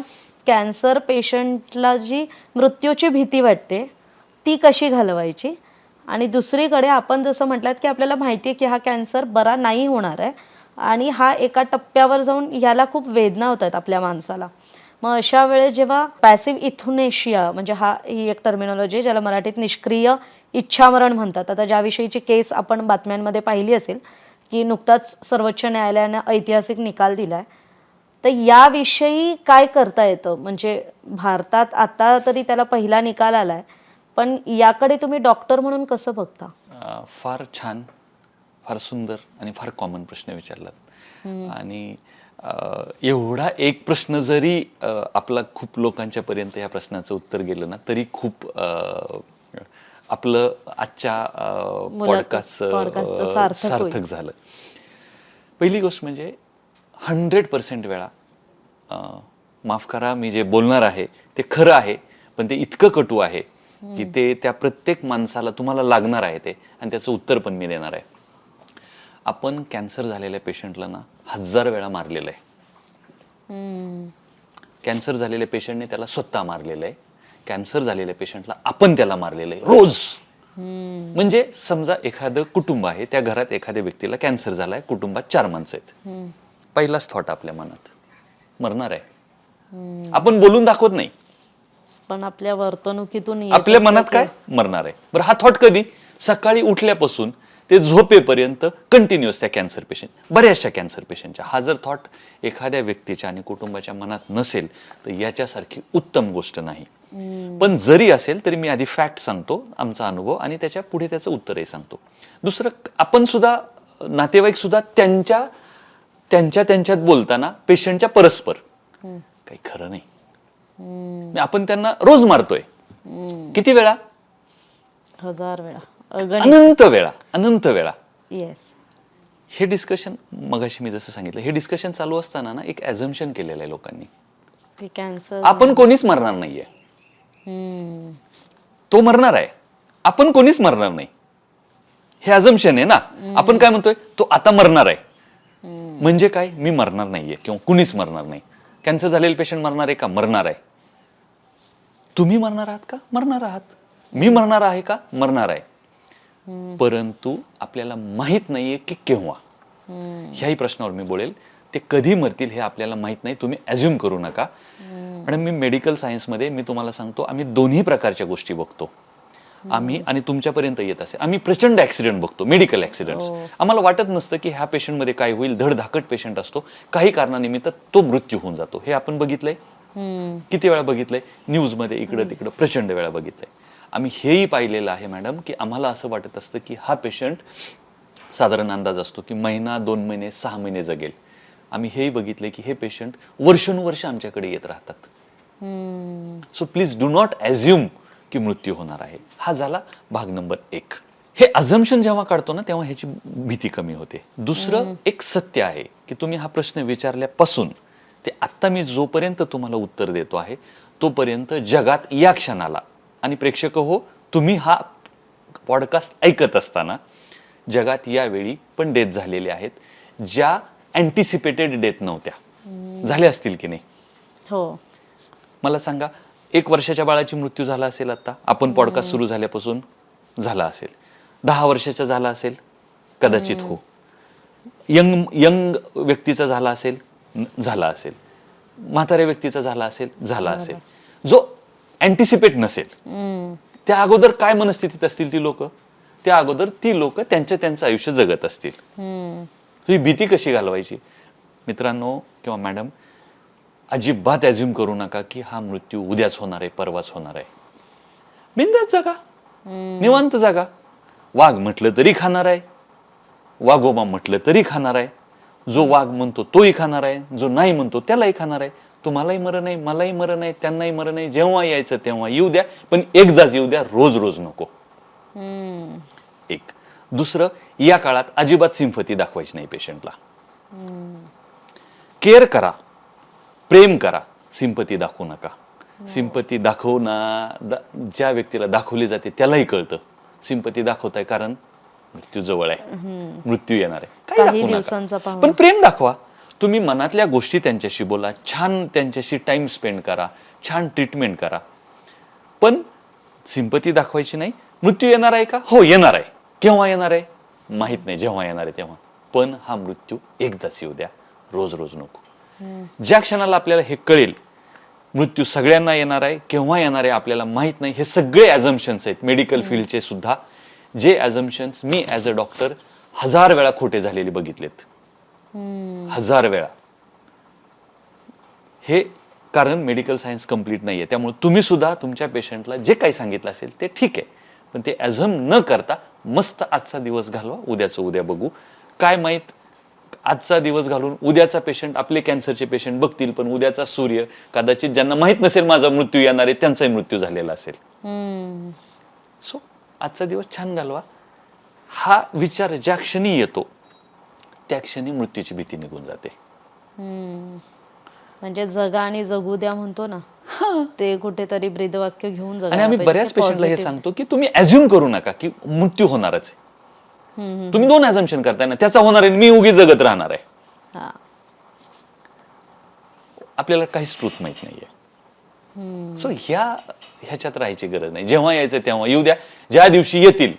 कॅन्सर पेशंटला जी मृत्यूची भीती वाटते ती कशी घालवायची, आणि दुसरीकडे आपण जसं म्हटलात की आपल्याला माहिती आहे की हा कॅन्सर बरा नाही होणार आहे आणि हा एका टप्प्यावर जाऊन याला खूप वेदना होत आहेत आपल्या माणसाला. मग अशा वेळेस जेव्हा पॅसिव्ह इथुनेशिया, म्हणजे ही एक टर्मिनॉलॉजी ज्याला मराठीत निष्क्रिय इच्छामरण म्हणतात. आता ज्याविषयीची केस आपण बातम्यांमध्ये पाहिली असेल की नुकताच सर्वोच्च न्यायालयानं ऐतिहासिक निकाल दिलाय, तर याविषयी काय करता येतं? म्हणजे भारतात आता तरी त्याला पहिला निकाल आलाय, पण याकडे तुम्ही डॉक्टर म्हणून कसं बघता? फार छान, फार सुंदर आणि फार कॉमन प्रश्न विचारलात. आणि एवढा एक प्रश्न जरी आपला खूप लोकांच्या पर्यंत या प्रश्नाचं उत्तर गेलं ना तरी खूप आपलं आजच्या पॉडकास्टचं सार्थक झालं. पहिली गोष्ट म्हणजे 100% वेळा माफ करा मी जे बोलणार आहे ते खरं आहे, पण ते इतकं कटू आहे की ते त्या प्रत्येक माणसाला तुम्हाला लागणार आहे ते, आणि त्याचं उत्तर पण मी देणार आहे. आपण कॅन्सर झालेल्या पेशंटला ना 1000 वेळा मारलेलं आहे. कॅन्सर झालेल्या पेशंटने त्याला स्वतः मारलेलं आहे. कॅन्सर झालेल्या पेशंटला आपण त्याला मारलेलं आहे रोज. म्हणजे समजा एखादं कुटुंब आहे, त्या घरात एखाद्या व्यक्तीला कॅन्सर झालाय, कुटुंबात 4 माणसं आहेत. पहिलाच थॉट आपल्या मनात मरणार आहे. आपण बोलून दाखवत नाही, पण आपल्या वर्तणुकीतून येत आपल्या असतं मनात की- काय मरणार आहे. बरं, हा थॉट कधी? सकाळी उठल्यापासून ते झोपेपर्यंत कंटिन्युअस त्या कॅन्सर पेशंट, बऱ्याचशा कॅन्सर पेशंटच्या. हा जर थॉट एखाद्या व्यक्तीच्या आणि कुटुंबाच्या मनात नसेल तर याच्यासारखी उत्तम गोष्ट नाही. पण जरी असेल तरी मी आधी फॅक्ट सांगतो, आमचा अनुभव, आणि त्याच्या पुढे त्याचं उत्तरही सांगतो. दुसरं, आपण सुद्धा, नातेवाईक सुद्धा त्यांच्यात बोलताना पेशंटच्या परस्पर काही खरं नाही. आपण त्यांना रोज मारतोय. किती वेळा? 1000 वेळा, अनंत वेळा. येस. हे डिस्कशन, मगाशी मी जसं सांगितलं, हे डिस्कशन चालू असताना ना एक ॲझम्पशन केलेलं आहे लोकांनी, ते कॅन्सर. आपण कोणीच मरणार नाहीये. तो मरणार आहे, आपण कोणीच मरणार नाही. हे ॲझम्पशन आहे ना. आपण काय म्हणतोय? तो आता मरणार आहे. म्हणजे काय? मी मरणार नाहीये किंवा कुणीच मरणार नाही. कॅन्सर झालेले पेशंट मरणार आहे का? मरणार आहे. तुम्ही मरणार आहात का? मरणार आहात. मी मरणार आहे का? मरणार आहे. परंतु आपल्याला माहित नाहीये की केव्हा. ह्याही प्रश्नावर मी बोलेल. ते कधी मरतील हे आपल्याला माहित नाही, तुम्ही ॲज्युम करू नका. आणि मी मेडिकल सायन्समध्ये, मी तुम्हाला सांगतो, आम्ही दोन्ही प्रकारच्या गोष्टी बघतो. आम्ही, आणि तुमच्यापर्यंत येत असेल, आम्ही प्रचंड ऍक्सिडेंट बघतो, मेडिकल ऍक्सिडेंट्स. आम्हाला वाटत नसतं की ह्या पेशंटमध्ये काय होईल. धडधाकट पेशंट असतो, काही कारणानिमित्त तो मृत्यू होऊन जातो. हे आपण बघितलंय. किती वेळा बघितलंय? न्यूजमध्ये इकडं तिकडं प्रचंड वेळा बघितलंय. आम्ही हेही पाहिलेलं आहे मॅडम की आम्हाला असं वाटत असतं की हा पेशंट, साधारण अंदाज असतो की महिना, 2 महिने, 6 महिने जगेल. आम्ही हेही बघितलंय की हे पेशंट वर्षानुवर्ष आमच्याकडे येत राहतात. So please do not assume की मृत्यू होणार आहे. हा झाला भाग नंबर 1. हे अझम्पशन जेव्हा काढतो ना तेव्हा ह्याची भीती कमी होते. दुसरं एक सत्य आहे की तुम्ही हा प्रश्न विचारल्यापासून ते आत्ता मी जोपर्यंत तुम्हाला उत्तर देतो आहे तोपर्यंत जगात या क्षणाला, आणि प्रेक्षक हो, तुम्ही हा पॉडकास्ट ऐकत असताना जगात यावेळी पण डेथ झालेल्या आहेत, ज्या अँटिसिपेटेड डेथ नव्हत्या. झाल्या असतील की नाही? हो. मला सांगा, 1 वर्षाच्या बाळाची मृत्यू झाला असेल आता, आपण पॉडकास्ट सुरू झाल्यापासून झाला असेल. 10 वर्षाचा झाला असेल, कदाचित हो. यंग व्यक्तीचा झाला असेल, झाला असेल. म्हाताऱ्या व्यक्तीचा झाला असेल, झाला असेल. जो अँटिसिपेट नसेल, त्या अगोदर काय मनस्थितीत असतील ती लोक? त्या अगोदर ती लोक त्यांचं आयुष्य जगत असतील. ही भीती कशी घालवायची? मित्रांनो किंवा मॅडम, अजिबात ॲज्युम करू नका की हा मृत्यू उद्याच होणार आहे, परवाच होणार आहे. बिंदास जगा, निवांत जगा. वाघ म्हटलं तरी खाणार आहे, वाघोबा म्हटलं तरी खाणार आहे. जो वाघ म्हणतो तोही खाणार आहे, जो नाही म्हणतो त्यालाही खाणार आहे. तुम्हालाही मरण आहे, मलाही मरण आहे, त्यांनाही मरण आहे. जेव्हा यायचं तेव्हा येऊ द्या, पण एकदाच येऊ द्या, रोज रोज नको. एक. दुसरं, या काळात अजिबात सिंपथी दाखवायची नाही पेशंटला. केअर करा, प्रेम करा, सिंपथी दाखवू नका. सिंपथी ज्या व्यक्तीला दाखवली जाते त्यालाही कळतं सिंपथी दाखवताय, कारण मृत्यू जवळ आहे, मृत्यू येणार आहे. काही काही दाखवू दिवसांचा नका, पाहून. पण प्रेम दाखवा. तुम्ही मनातल्या गोष्टी त्यांच्याशी बोला, छान त्यांच्याशी टाइम स्पेंड करा, छान ट्रीटमेंट करा. पण सिंपथी दाखवायची नाही. मृत्यू येणार आहे का? हो, येणार आहे. केव्हा येणार आहे माहित नाही, जेव्हा येणार आहे तेव्हा. पण हा मृत्यू एकदाच येऊ द्या, रोज रोज नको. ज्या क्षणाला आपल्याला हे कळेल मृत्यू सगळ्यांना येणार आहे, केव्हा येणार आहे आपल्याला माहित नाही, हे सगळे ॲझम्पशन्स आहेत मेडिकल फील्डचे सुद्धा, जे ॲझम्पशन्स मी ॲज अ डॉक्टर 1000 वेळा खोटे झालेले बघितलेत. 1000 वेळा. हे कारण मेडिकल सायन्स कम्प्लीट नाहीये. त्यामुळे तुम्ही सुद्धा तुमच्या पेशंटला जे काही सांगितलं असेल ते ठीक आहे, पण ते ॲझम न करता मस्त आजचा दिवस घालवा, उद्याचं उद्या बघू. काय माहित आजचा दिवस घालून उद्याचा पेशंट, आपले कॅन्सरचे पेशंट बघतील, पण उद्याचा सूर्य कदाचित ज्यांना माहित नसेल माझा मृत्यू येणार आहे त्यांचाही मृत्यू झालेला असेल. सो आजचा दिवस छान घालवा. हा विचार ज्या क्षणी येतो त्या क्षणी मृत्यूची भीती निघून जाते. म्हणजे जगा आणि जगू द्या म्हणतो ना, ते कुठेतरी ब्रीदवाक्य घेऊन जगा. आणि आम्ही बऱ्याच पेशंटला हे सांगतो की तुम्ही ऍझ्युम करू नका की मृत्यू होणारच आहे. तुम्ही 2 ऍझम्पशन करताय ना, त्याचा होणार आहे, मी उगी जगत राहणार आहे. आपल्याला काहीच ट्रूथ माहित नाहीये. सो ह्याच्यात राहायची गरज नाही. जेव्हा यायचं तेव्हा येऊ द्या, ज्या दिवशी येतील.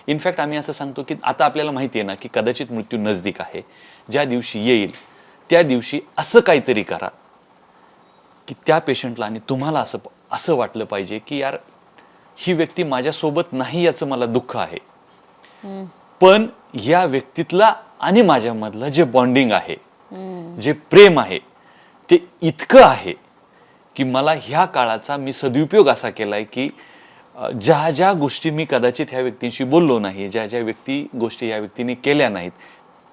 इनफॅक्ट आम्ही असं सांगतो की आता आपल्याला माहिती आहे ना की कदाचित मृत्यू नजदीक आहे. ज्या दिवशी येईल त्या दिवशी असं काहीतरी करा की त्या पेशंटला आणि तुम्हाला असं वाटलं पाहिजे की यार ही व्यक्ती माझ्यासोबत नाही याचं मला दुःख आहे, पण या व्यक्तीतला आणि माझ्यामधलं जे बॉन्डिंग आहे, जे प्रेम आहे, ते इतकं आहे की मला ह्या काळाचा मी सदुपयोग असा केलाय की ज्या ज्या गोष्टी मी कदाचित ह्या व्यक्तींशी बोललो नाही, ज्या ज्या गोष्टी ह्या व्यक्तीने केल्या नाहीत,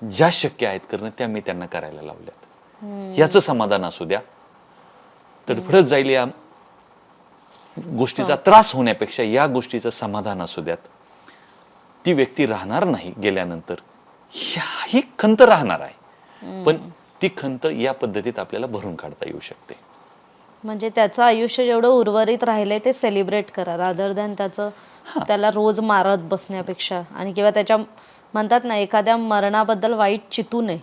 ज्या शक्य आहेत करणं त्या मी त्यांना करायला लावल्यात. याचं समाधान असू द्या. तडफडत जाईल या गोष्टीचा त्रास होण्यापेक्षा या गोष्टीचं समाधान असू द्यात. ती व्यक्ती राहणार नाही गेल्यानंतर, ही खंत राहणार आहे, पण ती खंत या पद्धतीत आपल्याला भरून काढता येऊ शकते. म्हणजे त्याचं आयुष्य जेवढं उर्वरित राहिलंय ते सेलिब्रेट करा, रादर दॅन त्याला रोज मारत बसण्यापेक्षा. आणि किंवा त्याच्या म्हणतात ना, एखाद्या मरणाबद्दल वाईट चितू नये.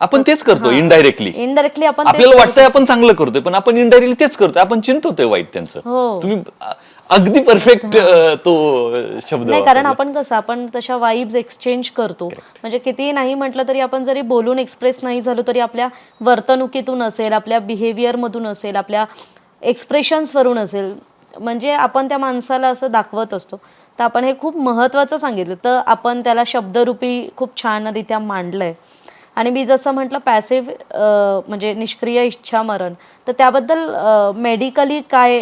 आपण तेच करतो इनडायरेक्टली आपण आपल्याला वाटतंय आपण चांगलं करतोय, पण आपण इनडायरेक्टली तेच करतोय. आपण चिंतवतोय वाईट त्यांचं. तुम्ही अगदी परफेक्ट तो शब्द नाही, कारण आपण कसं आपण तशा वाईब्स एक्सचेंज करतो. म्हणजे कितीही नाही म्हटलं तरी आपण जरी बोलून एक्सप्रेस नाही झालो तरी आपल्या वर्तणुकीतून असेल, आपल्या बिहेवियर मधून असेल, आपल्या एक्सप्रेशन्स वरून असेल, म्हणजे आपण त्या माणसाला असं दाखवत असतो. तर आपण हे खूप महत्वाचं सांगितलं, तर आपण त्याला शब्दरूपी खूप छानरित्या मांडलंय. आणि मी जसं म्हटलं पॅसिव्ह म्हणजे निष्क्रिय इच्छा मरण, तर त्याबद्दल मेडिकली काय?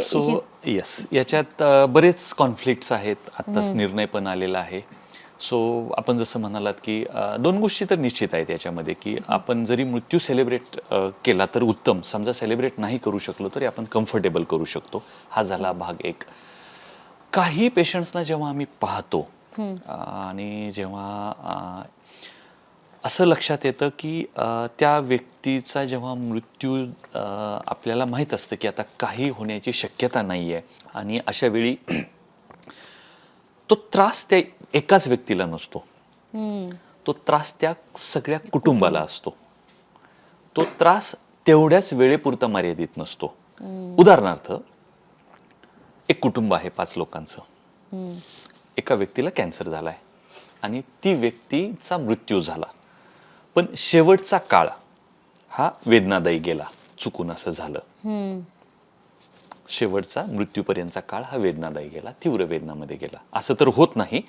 येस, याच्यात बरेच कॉन्फ्लिक्ट्स आहेत. आत्ताच निर्णय पण आलेला आहे. सो आपण जसं म्हणालात की 2 गोष्टी तर निश्चित आहेत याच्यामध्ये की आपण जरी मृत्यू सेलिब्रेट केला तर उत्तम. समजा सेलिब्रेट नाही करू शकलो तरी आपण कम्फर्टेबल करू शकतो. हा झाला भाग 1. काही पेशंट्सना जेव्हा आम्ही पाहतो आणि जेव्हा असं लक्षात येतं की त्या व्यक्तीचा जेव्हा मृत्यू आपल्याला माहीत असतं की आता काही होण्याची शक्यता नाही आहे, आणि अशा वेळी तो त्रास त्या एकाच व्यक्तीला नसतो, तो त्रास त्या सगळ्या कुटुंबाला असतो. तो त्रास तेवढ्याच वेळेपुरता मर्यादित नसतो. उदाहरणार्थ, एक कुटुंब आहे 5 लोकांचं. एका व्यक्तीला कॅन्सर झालाय आणि ती व्यक्तीचा मृत्यू झाला, पण शेवटचा काळ हा वेदनादायी गेला. चुकून असं झालं. शेवटचा मृत्यूपर्यंतचा काळ हा वेदनादायी गेला, तीव्र वेदनामध्ये गेला. असं तर होत नाही,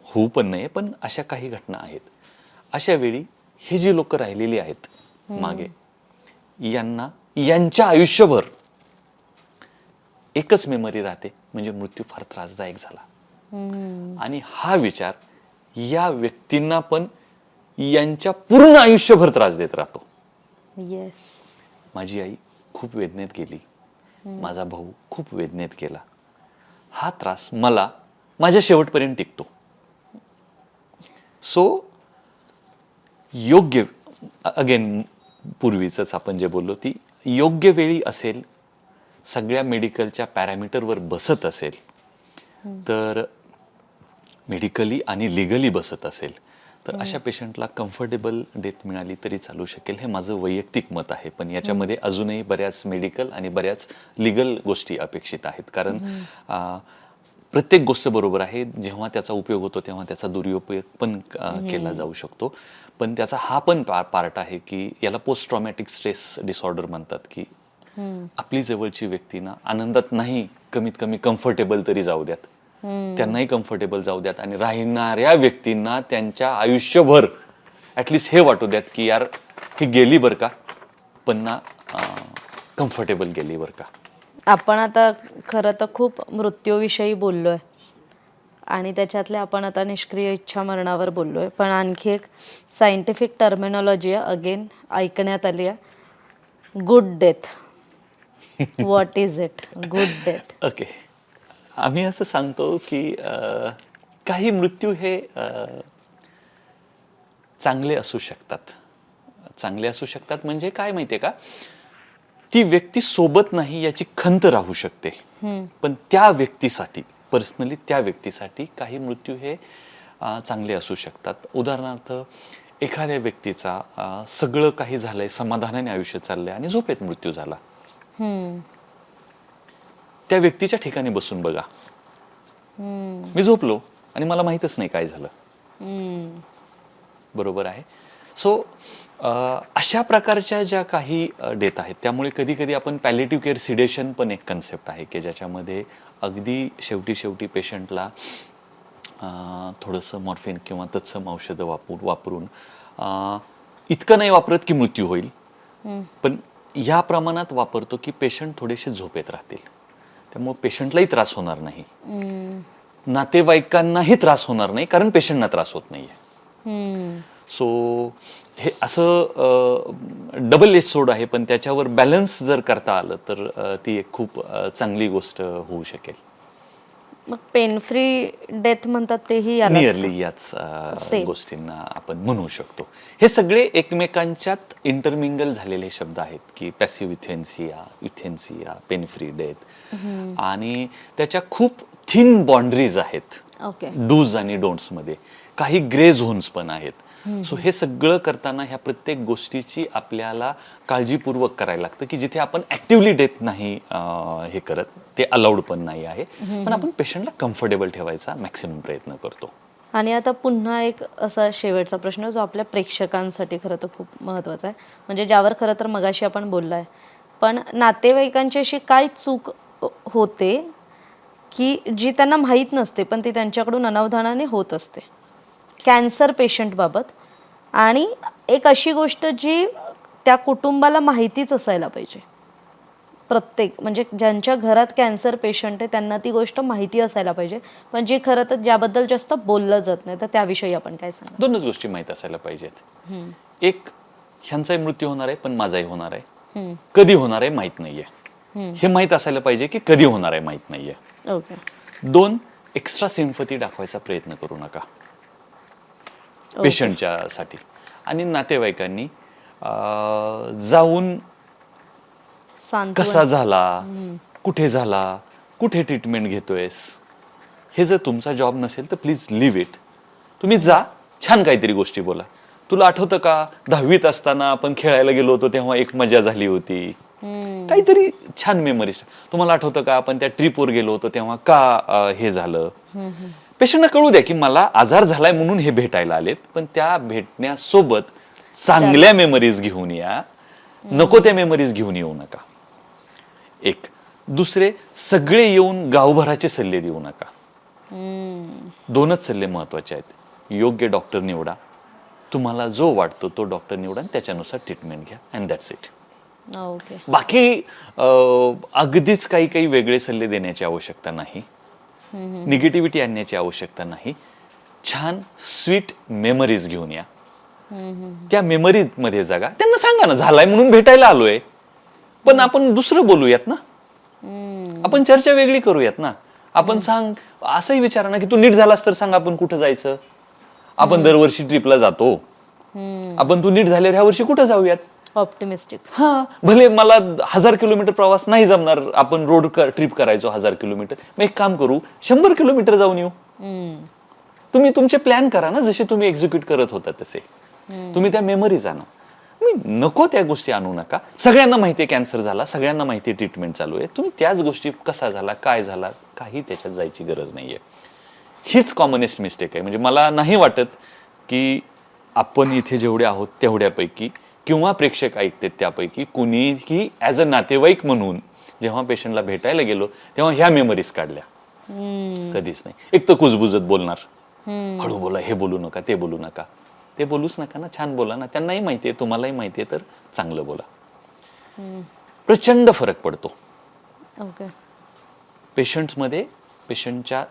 होऊ पण नाही, पण अशा काही घटना आहेत. अशा वेळी हे जी लोक राहिलेली आहेत मागे, यांच्या आयुष्यभर एकच मेमरी राहते, म्हणजे मृत्यू फार त्रासदायक झाला. आणि हा विचार या व्यक्तींना पण यांच्या पूर्ण आयुष्यभर त्रास देत राहतो. माझी आई खूप वेदनेत गेली, माझा भाऊ खूप वेदनेत गेला, हा त्रास मला माझ्या शेवटपर्यंत टिकतो. सो योग्य, अगेन पूर्वीच आपण जे बोललो, ती योग्य वेळी असेल, सगळ्या मेडिकलच्या पॅरामीटरवर बसत असेल, तर मेडिकली आणि लिगली बसत असेल, तर अशा पेशंटला कम्फर्टेबल डेथ मिळाली तरी चालू शकेल. हे माझं वैयक्तिक मत आहे, पण याच्यामध्ये अजूनही बऱ्याच मेडिकल आणि बऱ्याच लिगल गोष्टी अपेक्षित आहेत. कारण प्रत्येक गोष्ट बरोबर आहे, जेव्हा त्याचा उपयोग होतो तेव्हा त्याचा दुरुपयोग पण केला जाऊ शकतो. पण त्याचा हा पण पार्ट आहे की याला पोस्ट ट्रॉमॅटिक स्ट्रेस डिसऑर्डर म्हणतात, की आपली जवळची व्यक्ती ना आनंदात नाही, कमीत कमी कम्फर्टेबल तरी जाऊ द्यात, त्यांनाही कम्फर्टेबल जाऊ द्यात, आणि राहणाऱ्या व्यक्तींना त्यांच्या आयुष्यभर ॲटलिस्ट हे वाटू द्यात की यार ही गेली बरं का, पण ना कम्फर्टेबल गेली बरं का. आपण आता खरं तर खूप मृत्यूविषयी बोललोय. आणि त्याच्यातले आपण आता निष्क्रिय इच्छा मरणावर बोललोय, पण आणखी एक सायंटिफिक टर्मिनॉलॉजी आहे, अगेन ऐकण्यात आली आहे, good death. What is it good death? Okay, आम्ही असं सांगतो की काही मृत्यू हे चांगले असू शकतात. चांगले असू शकतात म्हणजे काय माहितीये का, ती व्यक्ती सोबत नाही याची खंत राहू शकते, पण त्या व्यक्तीसाठी, पर्सनली त्या व्यक्तीसाठी काही मृत्यू हे चांगले असू शकतात. उदाहरणार्थ, एखाद्या व्यक्तीचा सगळं काही झालंय, समाधानाने आयुष्य चाललंय आणि झोपेत मृत्यू झाला. त्या व्यक्तीच्या ठिकाणी बसून बघा, मी झोपलो आणि मला माहीतच नाही काय झालं. बरोबर आहे. सो अशा प्रकारच्या ज्या काही डेथ आहेत, त्यामुळे कधी कधी आपण पॅलिएटिव्ह केअर सिडेशन पण एक कन्सेप्ट आहे की ज्याच्यामध्ये अगदी शेवटी पेशंटला थोडंसं मॉर्फिन किंवा तत्सम औषधं वापरून इतकं नाही वापरत की मृत्यू होईल, पण या प्रमाणात वापरतो की पेशंट थोडेसे झोपेत राहतील. त्यामुळे पेशंटलाही त्रास होणार नाही, नातेवाईकांनाही त्रास होणार नाही, कारण पेशंटना त्रास होत नाहीये. सो हे असं डबल एज सोड आहे, पण त्याच्यावर बॅलन्स जर करता आलं तर ती एक खूप चांगली गोष्ट होऊ शकेल. मग पेन फ्री डेथ म्हणतात तेही यालाच का? नियरली याच गोष्टींना आपण म्हणू शकतो. हे सगळे एकमेकांच्यात इंटरमिंगल झालेले शब्द आहेत की पॅसिव्ह इथेन्सिया, पेन फ्री डेथ, आणि त्याच्या खूप थिन बाउंड्रीज आहेत. ओके. डूज आणि डोंट्स मध्ये काही ग्रे झोन्स पण आहेत. सो हे सगळं करताना ह्या प्रत्येक गोष्टीची आपल्याला काळजीपूर्वक करायला लागतं की जिथे आपण ऍक्टिव्हली डेथ नाही हे करत, ते अलाउड पण नाही आहे, पण आपण पेशंटला कम्फर्टेबल ठेवायचा मॅक्सिमम प्रयत्न करतो. आणि आता पुन्हा एक असा शेवटचा प्रश्न जो आपल्या प्रेक्षकांसाठी खरं तर खूप महत्त्वाचा आहे, म्हणजे ज्यावर खरं तर मगाशी आपण बोललाय, पण नातेवाईकांची अशी काय चूक होते की जी त्यांना माहीत नसते पण ती त्यांच्याकडून अनावधानाने होत असते कॅन्सर पेशंट बाबत, आणि एक अशी गोष्ट जी त्या कुटुंबाला माहितीच असायला पाहिजे, प्रत्येक म्हणजे ज्यांच्या घरात कॅन्सर पेशंट आहे त्यांना ती गोष्ट माहिती असायला पाहिजे, पण जी खरं तर ज्याबद्दल जास्त बोललं जात नाही, तर त्याविषयी आपण काय सांगा? दोनच गोष्टी माहीत असायला पाहिजेत. एक, ह्यांचाही मृत्यू होणार आहे पण माझाही होणार आहे, कधी होणार आहे माहित नाहीये, हे माहीत असायला पाहिजे की कधी होणार आहे माहित नाहीये. ओके. दोन, एक्स्ट्रा सिम्पथी दाखवायचा प्रयत्न करू नका पेशंटच्या साठी, आणि नातेवाईकांनी जाऊन कसा झाला, कुठे झाला, कुठे ट्रीटमेंट घेतोयस, हे जर तुमचा जॉब नसेल तर प्लीज लिव्ह इट. तुम्ही जा, छान काहीतरी गोष्टी बोला. तुला आठवतं का 10वीत असताना आपण खेळायला गेलो होतो तेव्हा एक मजा झाली होती, काहीतरी छान मेमरीज. तुम्हाला आठवतं का आपण त्या ट्रिपवर गेलो होतो तेव्हा का हे झालं. पेशंटना कळू द्या की मला आजार झालाय म्हणून हे भेटायला आलेत, पण त्या भेटण्यासोबत चांगल्या मेमरीज घेऊन या, नको त्या मेमरीज घेऊन येऊ नका. एक. दुसरे, सगळे येऊन गावभराचे सल्ले देऊ नका. दोनच सल्ले महत्वाचे आहेत. योग्य डॉक्टर निवडा, तुम्हाला जो वाटतो तो डॉक्टर निवडा आणि त्याच्यानुसार ट्रीटमेंट घ्या, अँड दॅट्स इट. ओके. बाकी अगदीच काही वेगळे सल्ले देण्याची आवश्यकता नाही, निगेटिव्हिटी आणण्याची आवश्यकता नाही. छान स्वीट मेमरीज घेऊन या, त्या मेमरीज मध्ये जगा. त्यांना सांगा ना, झालाय म्हणून भेटायला आलोय, पण आपण दुसरं बोलूयात ना, आपण चर्चा वेगळी करूयात ना. आपण सांग, असंही विचारा ना की तू नीट झालास तर सांग आपण कुठं जायचं. आपण दरवर्षी ट्रिपला जातो, आपण तू नीट झाल्यावर ह्या वर्षी कुठं जाऊयात. ऑप्टिमिस्टिक. हा, भले मला 1000 किलोमीटर प्रवास नाही जमणार, आपण रोड ट्रिप करायचो 1000 किलोमीटर, मग एक काम करू, 100 किलोमीटर जाऊन येऊ. तुम्ही तुमचे प्लॅन करा ना, जसे तुम्ही एक्झिक्यूट करत होता तसे. तुम्ही त्या मेमरीज आणा, नको त्या गोष्टी आणू नका. सगळ्यांना माहितीये कॅन्सर झाला, सगळ्यांना माहितीये ट्रीटमेंट चालू आहे, तुम्ही त्याच गोष्टी कसा झाला, काय झाला, काही त्याच्यात जायची गरज नाहीये. हीच कॉमनेस्ट मिस्टेक आहे. म्हणजे मला नाही वाटत की आपण इथे जेवढे आहोत तेवढ्यापैकी किंवा प्रेक्षक ऐकतात त्यापैकी कुणीही ॲज अ नातेवाईक म्हणून जेव्हा पेशंटला भेटायला गेलो तेव्हा ह्या मेमरीज काढल्या कधीच नाही. एक तर कुजबुजत बोलणार, हळू बोला, हे बोलू नका, ते बोलू नका. ते बोलूच नका ना, छान बोला ना. त्यांनाही माहितीये, तुम्हालाही माहितीये, तर चांगलं बोला. प्रचंड फरक पडतो ओके. पेशंट्समध्ये पेशंटच्या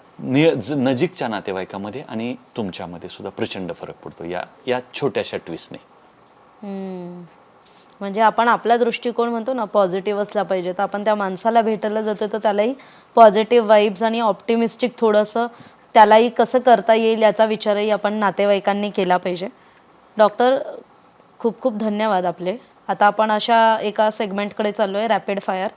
नजीकच्या नातेवाईकामध्ये आणि तुमच्यामध्ये सुद्धा प्रचंड फरक पडतो या छोट्याशा ट्विस्टने. म्हणजे आपण आपला दृष्टिकोन म्हणतो ना पॉझिटिव्ह असला पाहिजे, तर आपण त्या माणसाला भेटायला जातो तर त्यालाही पॉझिटिव्ह वाईब्स आणि ऑप्टिमिस्टिक थोडंसं त्यालाही कसं करता येईल याचा विचारही आपण नातेवाईकांनी केला पाहिजे. डॉक्टर, खूप खूप धन्यवाद आपले. आता आपण अशा एका सेगमेंटकडे चाललो आहे, रॅपिड फायर.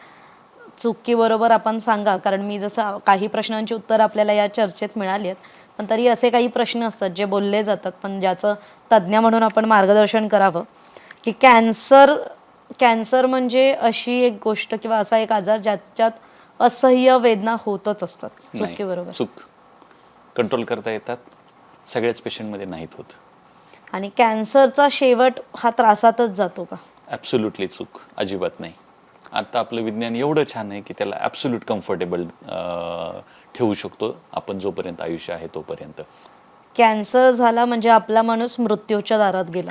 चुकीबरोबर आपण सांगा, कारण मी जसं काही प्रश्नांची उत्तर आपल्याला या चर्चेत मिळाली आहेत, पण तरी असे काही प्रश्न असतात जे बोलले जातात पण ज्याचं तज्ज्ञ म्हणून आपण मार्गदर्शन करावं, की कॅन्सर म्हणजे अशी एक गोष्ट किंवा असा एक आजार ज्याच्यात असह्य वेदना होतच असतात. चुकी बरोबर? चूक. कंट्रोल करता येतात, सगळ्याच पेशंटमध्ये नाहीत होत. आणि कॅन्सरचा शेवट हा त्रासातच जातो का? ॲब्सोल्युटली चूक, अजिबात नाही. आता आपलं विज्ञान एवढं छान आहे की त्याला ॲब्सोल्यूट कम्फर्टेबल ठेवू शकतो आपण जोपर्यंत आयुष्य आहे तोपर्यंत. कॅन्सर झाला म्हणजे आपला माणूस मृत्यूच्या दारात गेला.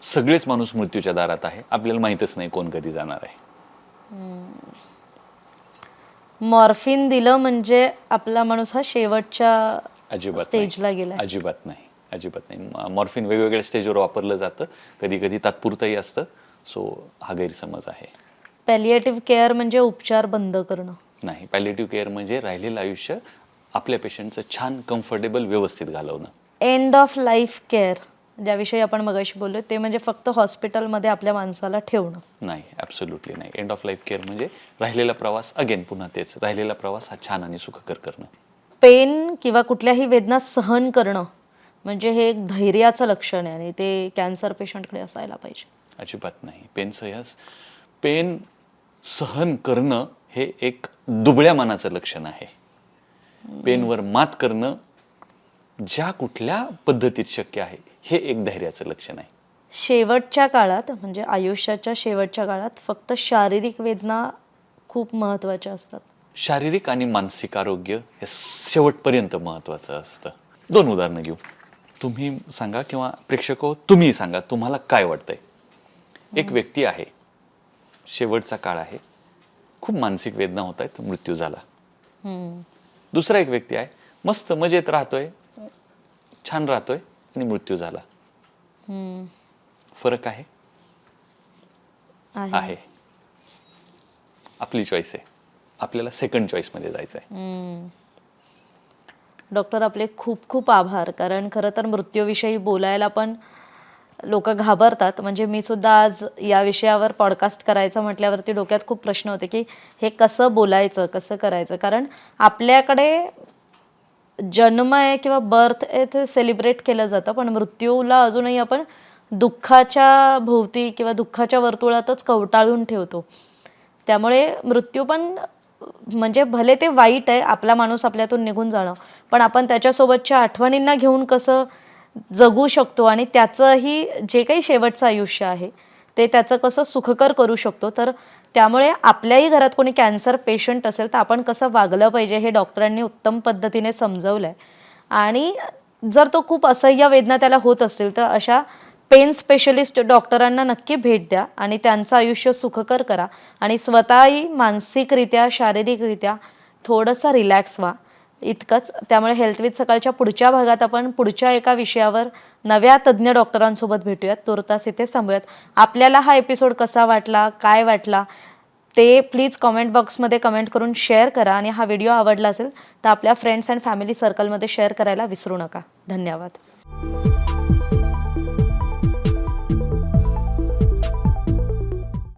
सगळेच माणूस मृत्यूच्या दारात आहे, आपल्याला माहीतच नाही कोण कधी जाणार आहे. मॉर्फिन दिलं म्हणजे आपला माणूस हा शेवटच्या अजिबात स्टेजला गेला. अजिबात नाही, अजिबात नाही. मॉर्फिन वेगवेगळ्या स्टेजवर वापरलं जातं, कधी कधी तात्पुरतंही असतं. सो हा गैरसमज आहे. पॅलिएटिव्ह केअर म्हणजे उपचार बंद करणं नाही. पॅलिएटिव्ह केअर म्हणजे राहिलेलं आयुष्य आपल्या पेशंटचं छान कम्फर्टेबल व्यवस्थित घालवणं. एंड ऑफ लाईफ केअर ज्याविषयी आपण मगाशी बोललो ते म्हणजे फक्त हॉस्पिटलमध्ये आपल्या माणसाला ठेवणं. नाही, ॲब्सोल्युटली नाही. एंड ऑफ लाईफ केअर म्हणजे राहिलेला प्रवास, अगेन पुन्हा तेच, राहिलेला प्रवास हा छान आणि सुखकर करणं. पेन किंवा कुठल्याही वेदना सहन करणं म्हणजे हे एक धैर्याचं लक्षण आहे आणि ते कॅन्सर पेशंटकडे असायला पाहिजे. अजिबात नाही. पेन सहन करणं हे एक दुबळ्या मनाचं लक्षण आहे. पेनवर मात करणं ज्या कुठल्या पद्धतीत शक्य आहे हे एक धैर्याचं लक्षण आहे. शेवटच्या काळात म्हणजे आयुष्याच्या शेवटच्या काळात फक्त शारीरिक वेदना खूप महत्त्वाच्या असतात. शारीरिक आणि मानसिक आरोग्य हे शेवटपर्यंत महत्त्वाचं असतं. 2 उदाहरणं घेऊ. तुम्ही सांगा किंवा प्रेक्षक तुम्ही सांगा, तुम्हाला काय वाटतंय? एक व्यक्ती आहे, शेवटचा काळ आहे, खूप मानसिक वेदना होत आहेत, मृत्यू झाला. दुसरा एक व्यक्ती आहे, मस्त मजेत राहतोय, छान राहतोय आणि मृत्यू झाला. फरक आहे? आहे. आपली चॉईस आहे, आपल्याला सेकंड चॉईस मध्ये जायचं आहे. डॉक्टर, आपले खूप खूप आभार. कारण खरं तर मृत्यूविषयी बोलायला पण लोक घाबरतात. म्हणजे मी सुद्धा आज या विषयावर पॉडकास्ट करायचं म्हटल्यावरती डोक्यात खूप प्रश्न होते की हे कसं बोलायचं, कसं करायचं. कारण आपल्याकडे जन्म आहे किंवा बर्थ आहे ते सेलिब्रेट केलं जातं, पण मृत्यूला अजूनही आपण दुःखाच्या भोवती किंवा दुःखाच्या वर्तुळातच कवटाळून ठेवतो. त्यामुळे मृत्यू पण म्हणजे भले ते वाईट आहे, आपला माणूस आपल्यातून निघून जाणं, पण आपण त्याच्यासोबतच्या आठवणींना घेऊन कसं जगू शकतो आणि त्याचंही जे काही शेवटचं आयुष्य आहे ते त्याचं कसं सुखकर करू शकतो. तर त्यामुळे आपल्याही घरात कोणी कॅन्सर पेशंट असेल तर आपण कसं वागलं पाहिजे हे डॉक्टरांनी उत्तम पद्धतीने समजवलं आहे. आणि जर तो खूप असह्य वेदना त्याला होत असतील तर अशा पेन स्पेशलिस्ट डॉक्टरांना नक्की भेट द्या आणि त्यांचं आयुष्य सुखकर करा आणि स्वतःही मानसिकरित्या शारीरिकरित्या थोडंसं रिलॅक्स व्हा. इतकंच. त्यामुळे हेल्थ विथ सकाळच्या पुढच्या भागात आपण पुढच्या एका विषयावर नव्या तज्ज्ञ डॉक्टरांसोबत भेटूयात. तुर्तास इथेच थांबूयात. आपल्याला हा एपिसोड कसा वाटला, काय वाटला ते प्लीज कॉमेंट बॉक्समध्ये कमेंट करून शेअर करा आणि हा व्हिडिओ आवडला असेल तर आपल्या फ्रेंड्स अँड फॅमिली सर्कलमध्ये शेअर करायला विसरू नका. धन्यवाद.